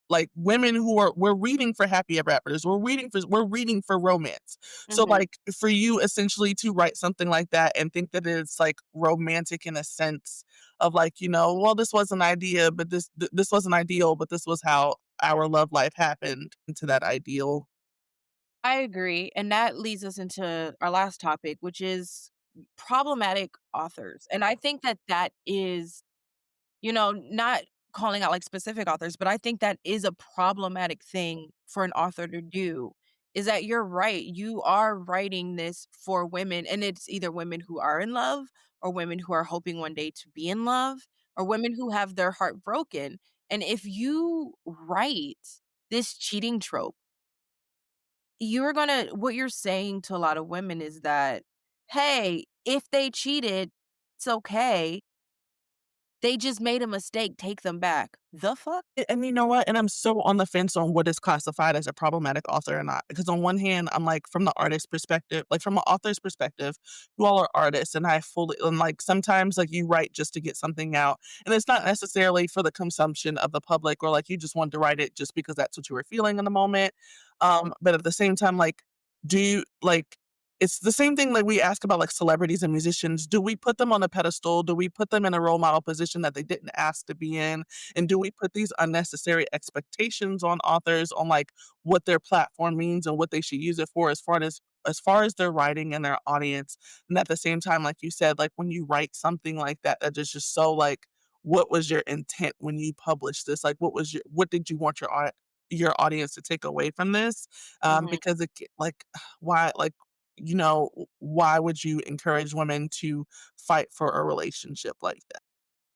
Like women who are we're reading for happy ever afters. We're reading for romance. So Mhm. like for you essentially to write something like that and think that it's like romantic in a sense of like, well, this was an idea, but this wasn't ideal, but this was how our love life happened into that ideal. I agree, and that leads us into our last topic, which is problematic authors, and I think that that is, not calling out, like, specific authors, but I think that is a problematic thing for an author to do, is that you're right, you are writing this for women, and it's either women who are in love, or women who are hoping one day to be in love, or women who have their heart broken, and if you write this cheating trope, you're gonna what you're saying to a lot of women is that, "Hey, if they cheated, it's okay. They just made a mistake, take them back." The fuck? And you know what? And I'm so on the fence on what is classified as a problematic author or not. Because on one hand, I'm like, from the artist perspective, like from an author's perspective, you all are artists, and I fully and like sometimes like you write just to get something out, and it's not necessarily for the consumption of the public or like you just wanted to write it just because that's what you were feeling in the moment. But at the same time, like, do you like? It's the same thing like we ask about like celebrities and musicians. Do we put them on a pedestal? Do we put them in a role model position that they didn't ask to be in? And do we put these unnecessary expectations on authors on like what their platform means and what they should use it for as far as their writing and their audience? And at the same time, like you said, like when you write something like that, that is just so like, what was your intent when you published this? Like what did you want your audience to take away from this? Mhm. Because like why like why would you encourage women to fight for a relationship like that?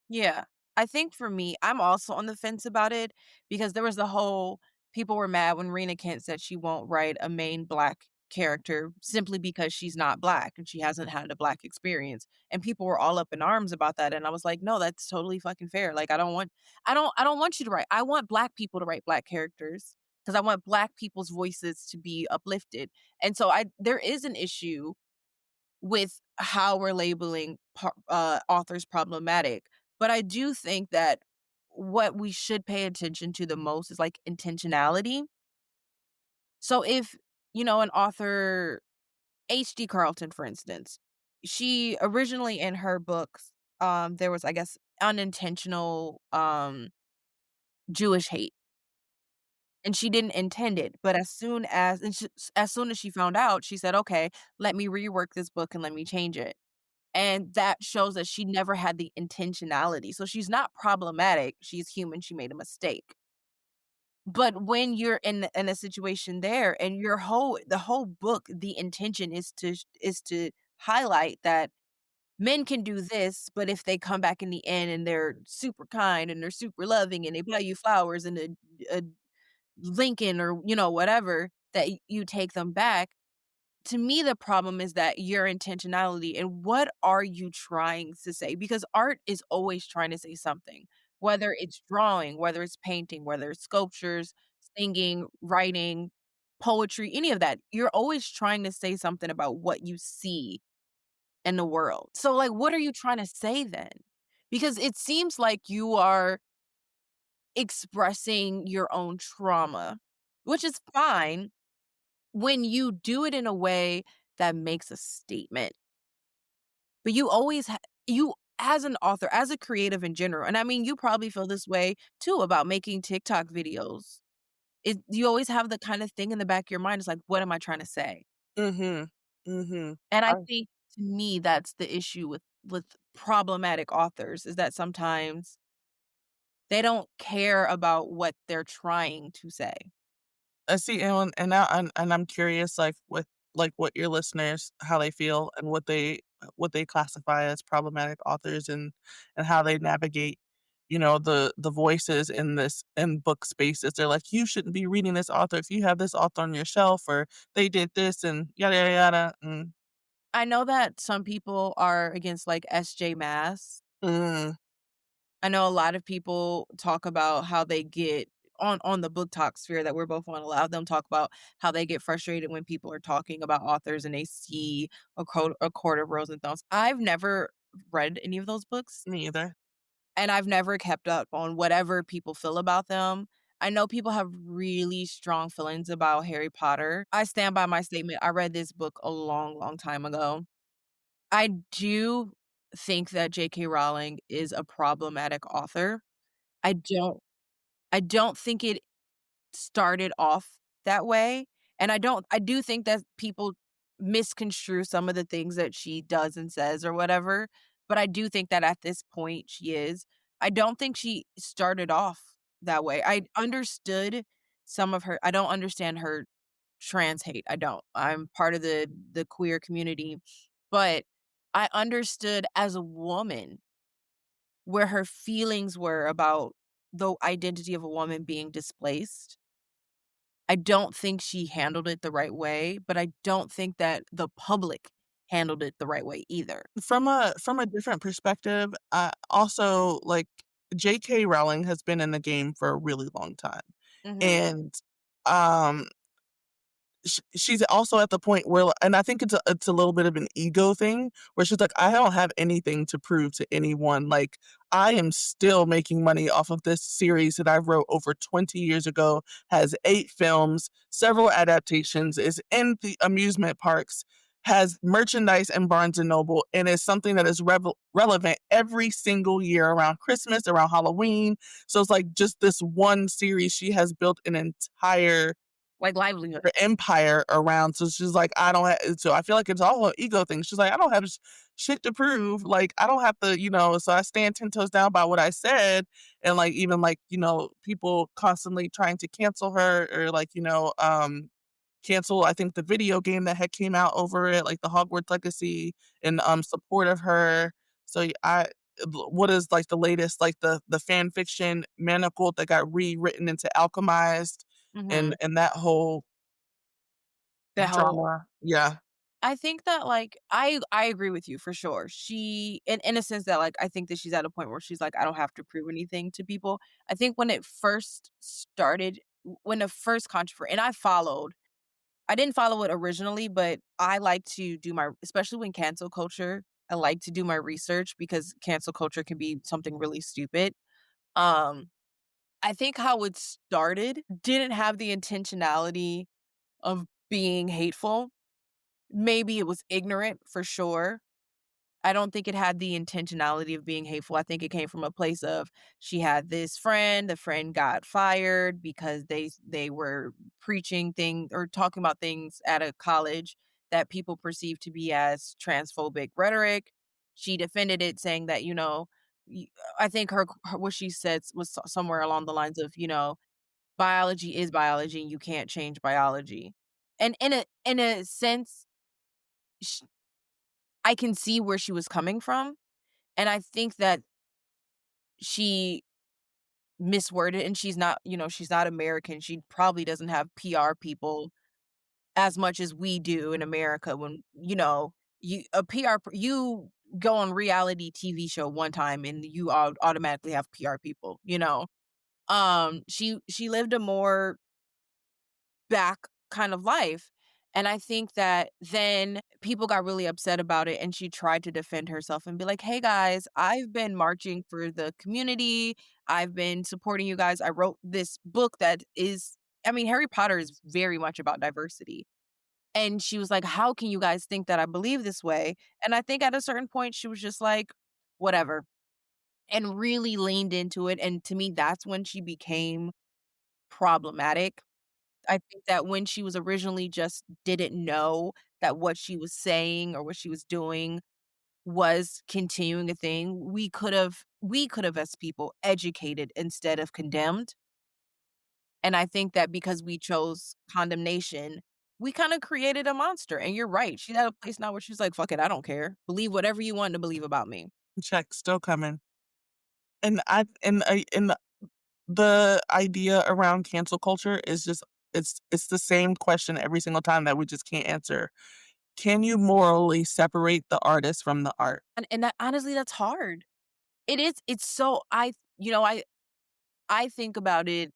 Yeah. I think for me, I'm also on the fence about it because there was the whole people were mad when Rena Kent said she won't write a main black character simply because she's not black and she hasn't had a black experience. And people were all up in arms about that. And I was like, no, that's totally fucking fair. Like I don't want you to write. I want black people to write black characters because I want black people's voices to be uplifted. And so I there is an issue with how we're labeling authors problematic. But I do think that what we should pay attention to the most is like intentionality. So if, an author, H.D. Carlton, for instance, she originally in her books, there was, I guess, unintentional Jewish hate. And she didn't intend it, but as soon as she found out, she said, "Okay, let me rework this book and let me change it." And that shows that she never had the intentionality. So she's not problematic, she's human, she made a mistake. But when you're in a situation there and the whole book, the intention is to highlight that men can do this, but if they come back in the end and they're super kind and they're super loving and they buy you flowers and a Lincoln or, whatever, that you take them back. To me, the problem is that your intentionality and what are you trying to say? Because art is always trying to say something, whether it's drawing, whether it's painting, whether it's sculptures, singing, writing, poetry, any of that. You're always trying to say something about what you see in the world. So, like, what are you trying to say then? Because it seems like you are expressing your own trauma, which is fine when you do it in a way that makes a statement. But you always you as an author, as a creative in general, and I mean, you probably feel this way too about making TikTok videos. You always have the kind of thing in the back of your mind, it's like, "What am I trying to say?" Mhm. Mhm. And I think to me, that's the issue with problematic authors is that sometimes they don't care about what they're trying to say. I see, and now I'm curious, like, with like, what your listeners how they feel and what they classify as problematic authors and how they navigate, the voices in book spaces. They're like, "You shouldn't be reading this author if you have this author on your shelf," or "They did this," and yada, yada, yada, I know that some people are against, like, SJ Mass. mm, I know a lot of people talk about how they get on the book talk sphere that we're both on, a lot of them talk about how they get frustrated when people are talking about authors and they see A Court of Rose and Thorns. I've never read any of those books. me either. and I've never kept up on whatever people feel about them. I know people have really strong feelings about Harry Potter. I stand by my statement. I read this book a long, long time ago. I do think that J.K. Rowling is a problematic author. I don't I don't think it started off that way, and I do think that people misconstrue some of the things that she does and says or whatever, but I do think that at this point she is. I don't think she started off that way. I understood some of her I don't understand her trans hate, I don't. I'm part of the queer community, but I understood as a woman where her feelings were about the identity of a woman being displaced. I don't think she handled it the right way, but I don't think that the public handled it the right way either. From a different perspective, also, like, J.K. Rowling has been in the game for a really long time, Mhm. and, um she's also at the point where and I think it's a little bit of an ego thing where she's like, "I don't have anything to prove to anyone, like, I am still making money off of this series that I wrote over 20 years ago, has 8 films, several adaptations, is in the amusement parks, has merchandise in Barnes& and Noble, and is something that is relevant every single year around Christmas, around Halloween." So it's like just this one series, she has built an entire Like livelihood. her empire around. So she's like, I don't have. So I feel like it's all an ego thing. She's like, I don't have shit to prove. Like, I don't have to, So I stand 10 toes down by what I said. And like, even like, people constantly trying to cancel her or like, cancel, I think the video game that had came out over it, like the Hogwarts Legacy in support of her. So what is like the latest, like the fan fiction Manicold that got rewritten into Alchemized Mhm. and that whole The whole drama. Yeah. I think that, like, I agree with you for sure. She in a sense that, like, I think that she's at a point where she's like, "I don't have to prove anything to people." I think when it first started, when the first controversy and I didn't follow it originally, but I like to do my especially when cancel culture, I like to do my research because cancel culture can be something really stupid. Um, I think how it started didn't have the intentionality of being hateful. Maybe it was ignorant for sure. I don't think it had the intentionality of being hateful. I think it came from a place of she had this friend, the friend got fired because they were preaching things or talking about things at a college that people perceived to be as transphobic rhetoric. She defended it saying that, y- I think her what she said was somewhere along the lines of, biology is biology and you can't change biology. And in a sense, sh I can see where she was coming from, and I think that she misworded and she's not American, she probably doesn't have PR people as much as we do in America when, you go on reality TV show one time and you automatically have PR people, you know? She lived a more back kind of life. And I think that then people got really upset about it and she tried to defend herself and be like, "Hey guys, I've been marching for the community. I've been supporting you guys. I wrote this book that is Harry Potter is very much about diversity." And she was like, "How can you guys think that I believe this way?" And I think at a certain point she was just like, "Whatever." And really leaned into it. And to me, that's when she became problematic. I think that when she was originally just didn't know that what she was saying or what she was doing was continuing a thing, we could have as people educated instead of condemned, and I think that because we chose condemnation, we kinda created a monster, and you're right, she's at a place now where she's like, "Fuck it, I don't care. Believe whatever you want to believe about me." Check still coming. And the idea around cancel culture is just it's the same question every single time that we just can't answer. Can you morally separate the artist from the art? And that honestly, that's hard. It is, it's so I think about it.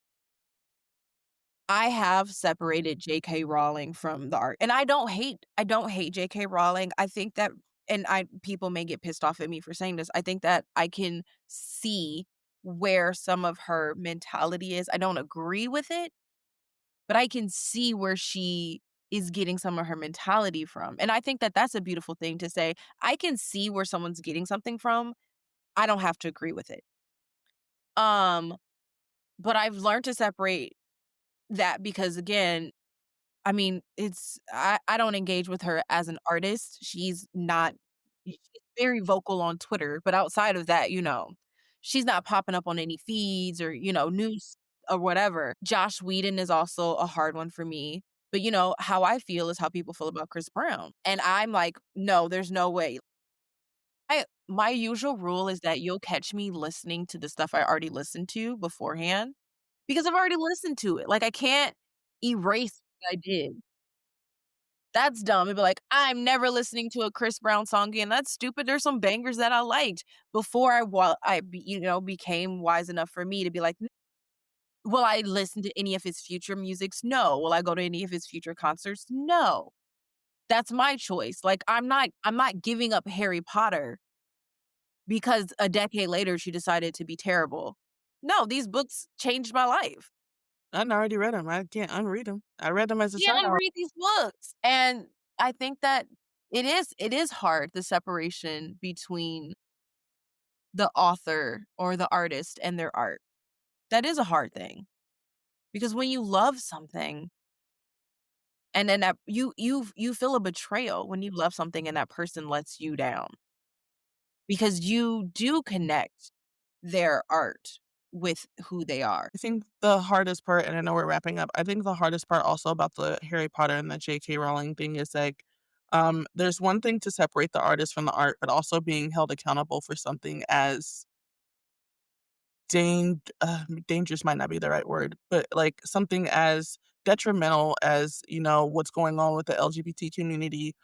I have separated JK Rowling from the art, and I don't hate JK Rowling. I think that and I people may get pissed off at me for saying this, I think that I can see where some of her mentality is. I don't agree with it, but I can see where she is getting some of her mentality from, and I think that that's a beautiful thing to say, I can see where someone's getting something from, I don't have to agree with it. Um, but I've learned to separate that because, again, I mean, I don't engage with her as an artist. She's very vocal on Twitter, but outside of that, she's not popping up on any feeds or, news or whatever. Josh Whedon is also a hard one for me. But how I feel is how people feel about Chris Brown. And I'm like, no, there's no way. My usual rule is that you'll catch me listening to the stuff I already listened to beforehand because I've already listened to it. Like I can't erase what I did. That's dumb. It'd be like, "I'm never listening to a Chris Brown song again." That's stupid. There's some bangers that I liked before became wise enough for me to be like, will I listen to any of his future musics? No. Will I go to any of his future concerts? No. That's my choice. Like, I'm not giving up Harry Potter because a decade later she decided to be terrible. No, these books changed my life. I already read them. I can't unread them. I read them as a Can't child. unread these books. And I think that it is hard, the separation between the author or the artist and their art. That is a hard thing because when you love something and then that you feel a betrayal when you love something and that person lets you down because you do connect their art with who they are. I think the hardest part, and I know we're wrapping up, I think the hardest part also about the Harry Potter and the J.K. Rowling thing is like, there's one thing to separate the artist from the art, but also being held accountable for something as dangerous might not be the right word, but, like, something as detrimental as, what's going on with the LGBT community,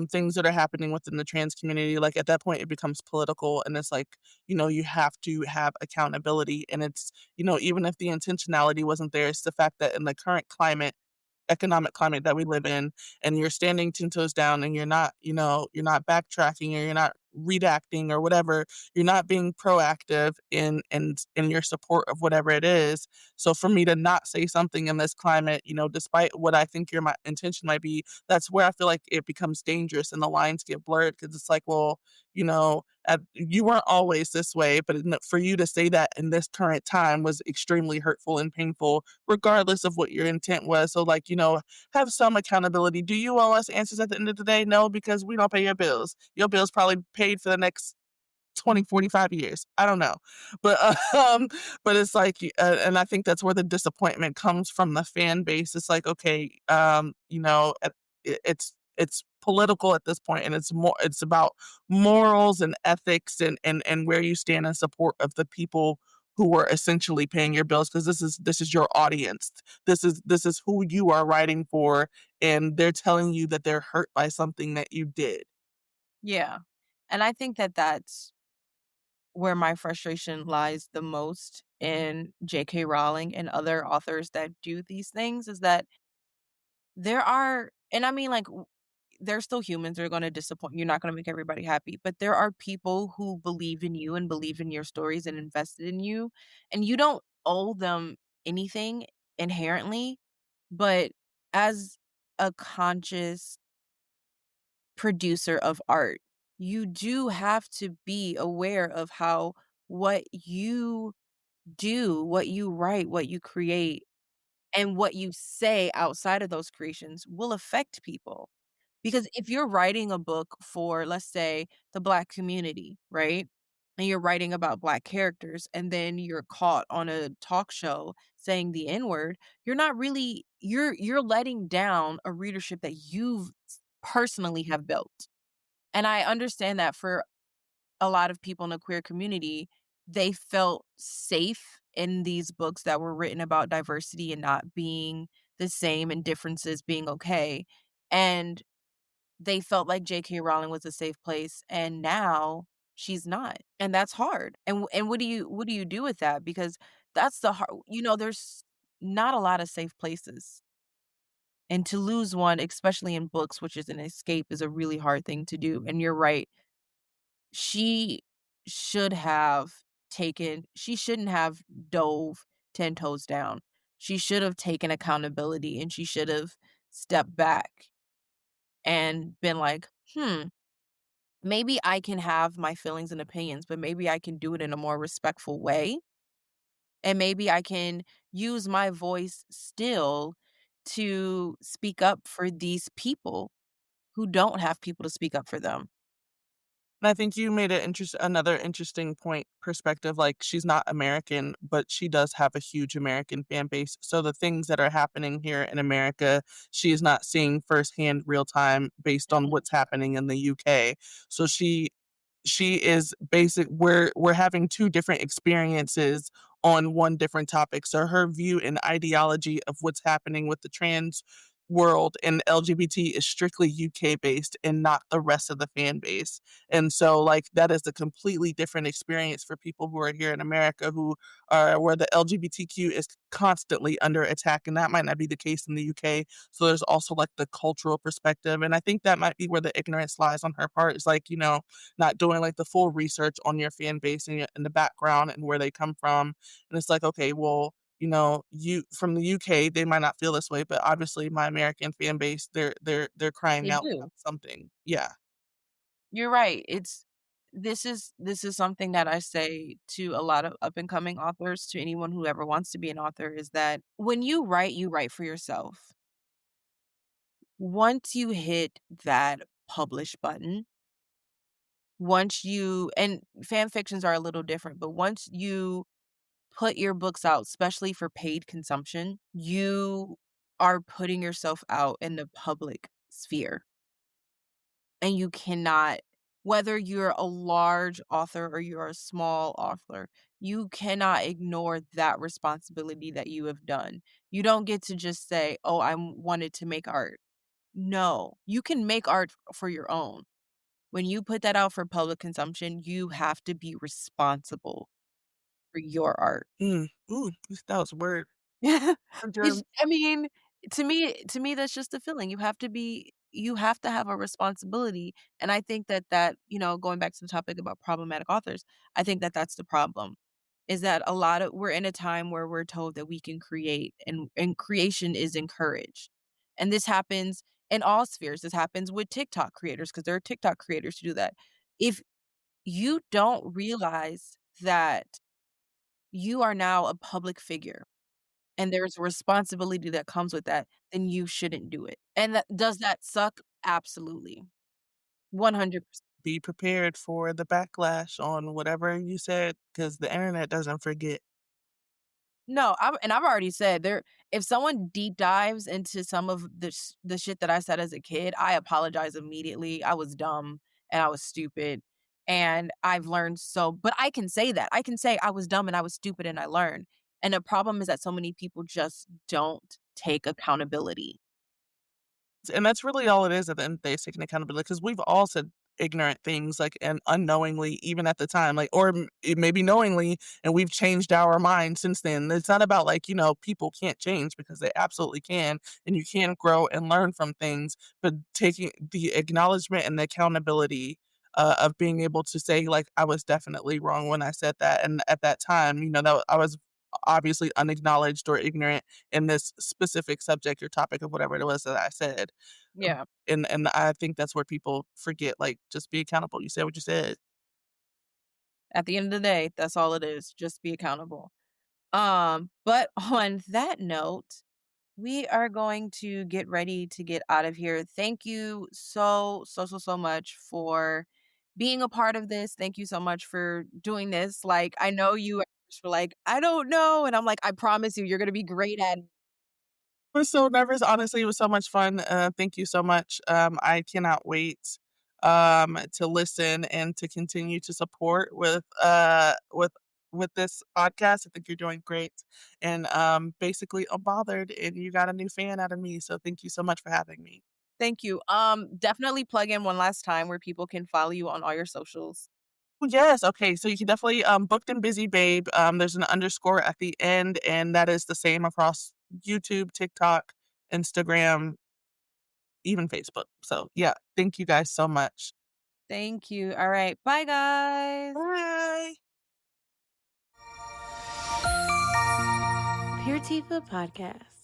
things that are happening within the trans community, like, at that point, it becomes political, and it's like, you have to have accountability, and it's, even if the intentionality wasn't there, it's the fact that in the current economic climate that we live in, and you're standing 10 toes down and you're not backtracking or you're not redacting or whatever, you're not being proactive in your support of whatever it is. So for me to not say something in this climate, despite what I think your intention might be, that's where I feel like it becomes dangerous and the lines get blurred because it's like, well, you weren't always this way, but for you to say that in this current time was extremely hurtful and painful regardless of what your intent was. So, like, have some accountability. Do you owe us answers at the end of the day? No, because we don't pay your bills. Your bills probably paid for the next 20, 45 years. I don't know. But, but it's like, and I think that's where the disappointment comes from the fan base. It's like, okay, it's political at this point and it's about morals and ethics and where you stand in support of the people who are essentially paying your bills because this is your audience. This is who you are writing for and they're telling you that they're hurt by something that you did. Yeah. And I think that that's where my frustration lies the most in J.K. Rowling and other authors that do these things is that there are, and I mean, like, they're still humans, they're gonna disappoint you're not gonna make everybody happy, but there are people who believe in you and believe in your stories and invested in you, and you don't owe them anything inherently, but as a conscious producer of art, you do have to be aware of how what you do, what you write, what you create, and what you say outside of those creations will affect people. Because if you're writing a book for, let's say, the Black community, right? And you're writing about Black characters, and then you're caught on a talk show saying the N word, you're not really, you're letting down a readership that you've personally have built. And I understand that for a lot of people in the queer community, they felt safe in these books that were written about diversity and not being the same and differences being okay. And they felt like J.K. Rowling was a safe place, and now she's not, and that's hard. And what do you do with that? Because that's the hard there's not a lot of safe places. And to lose one, especially in books, which is an escape, is a really hard thing to do, and you're right. She should have she shouldn't have dove 10 toes down. She should have taken accountability, and she should have stepped back and been like, "Hmm, maybe I can have my feelings and opinions, but maybe I can do it in a more respectful way, and maybe I can use my voice still to speak up for these people who don't have people to speak up for them." And I think you made another interesting point perspective, like, she's not American, but she does have a huge American fan base, so the things that are happening here in America, she is not seeing firsthand real time based on Mhm. what's happening in the UK. So she is basic we're having 2 different experiences on one different topic, so her view and ideology of what's happening with the trans world and LGBT is strictly UK based and not the rest of the fan base, and so, like, that is a completely different experience for people who are here in America who are where the LGBTQ is constantly under attack, and that might not be the case in the UK, so there's also, like, the cultural perspective, and I think that might be where the ignorance lies on her part is, like, not doing like the full research on your fan base and the background and where they come from. And it's like, okay, well, you from the UK, they might not feel this way, but obviously my American fan base, they're crying They out do. about something. Yeah. You're right. This is something that I say to a lot of up and coming authors, to anyone who ever wants to be an author, is that when you write for yourself. Once you hit that publish button, once you and fan fictions are a little different, but once you put your books out, especially for paid consumption, you are putting yourself out in the public sphere. And you cannot, whether you're a large author or you're a small author, you cannot ignore that responsibility that you have done. You don't get to just say, "Oh, wanted to make art." No, you can make art for your own. When you put that out for public consumption, you have to be responsible for your art. Ooh, that was a word. Yeah. Germ- I mean, to me, that's just a feeling. You have to have a responsibility, and I think that, going back to the topic about problematic authors, I think that that's the problem, is that a lot of we're in a time where we're told that we can create, and creation is encouraged. And this happens in all spheres. This happens with TikTok creators because there are TikTok creators who do that. If you don't realize that you are now a public figure and there's a responsibility that comes with that, then you shouldn't do it. And does that suck? Absolutely. 100%. be prepared for the backlash on whatever you said because the internet doesn't forget. No, I've already said there, if someone deep dives into some of the shit that I said as a kid, I apologize immediately. I was dumb and I was stupid, and I've learned, but I can say that. I can say I was dumb and I was stupid and I learned. And the problem is that so many people just don't take accountability. And that's really all it is at the end of the day, is taking accountability because we've all said ignorant things, like, and unknowingly, even at the time, like, or it maybe knowingly, and we've changed our mind since then. It's not about like, people can't change because they absolutely can, and you can grow and learn from things, but taking the acknowledgement and the accountability of being able to say, like, I was definitely wrong when I said that. And at that time, that I was obviously unacknowledged or ignorant in this specific subject or topic of whatever it was that I said. Yeah. And I think that's where people forget, like, just be accountable. You said what you said. At the end of the day, that's all it is. Just be accountable. But on that note, we are going to get ready to get out of here. Thank you so much for being a part of this. Thank you so much for doing this. Like, I know you at first were like, I don't know. And I'm like, I promise you, you're going to be great at it. I was so nervous, honestly, it was so much fun. Thank you so much. I cannot wait, to listen and to continue to support with this podcast. I think you're doing great, and, basically unbothered, and you got a new fan out of me, so thank you so much for having me. Thank you. Definitely plug in one last time where people can follow you on all your socials. Oh, yes, okay, so you can definitely, Booked and Busy Babe, there's an underscore at the end, and that is the same across YouTube, TikTok, Instagram, even Facebook. So, yeah, thank you guys so much. Thank you. All right. Bye, guys. Bye. PureTifa Podcast.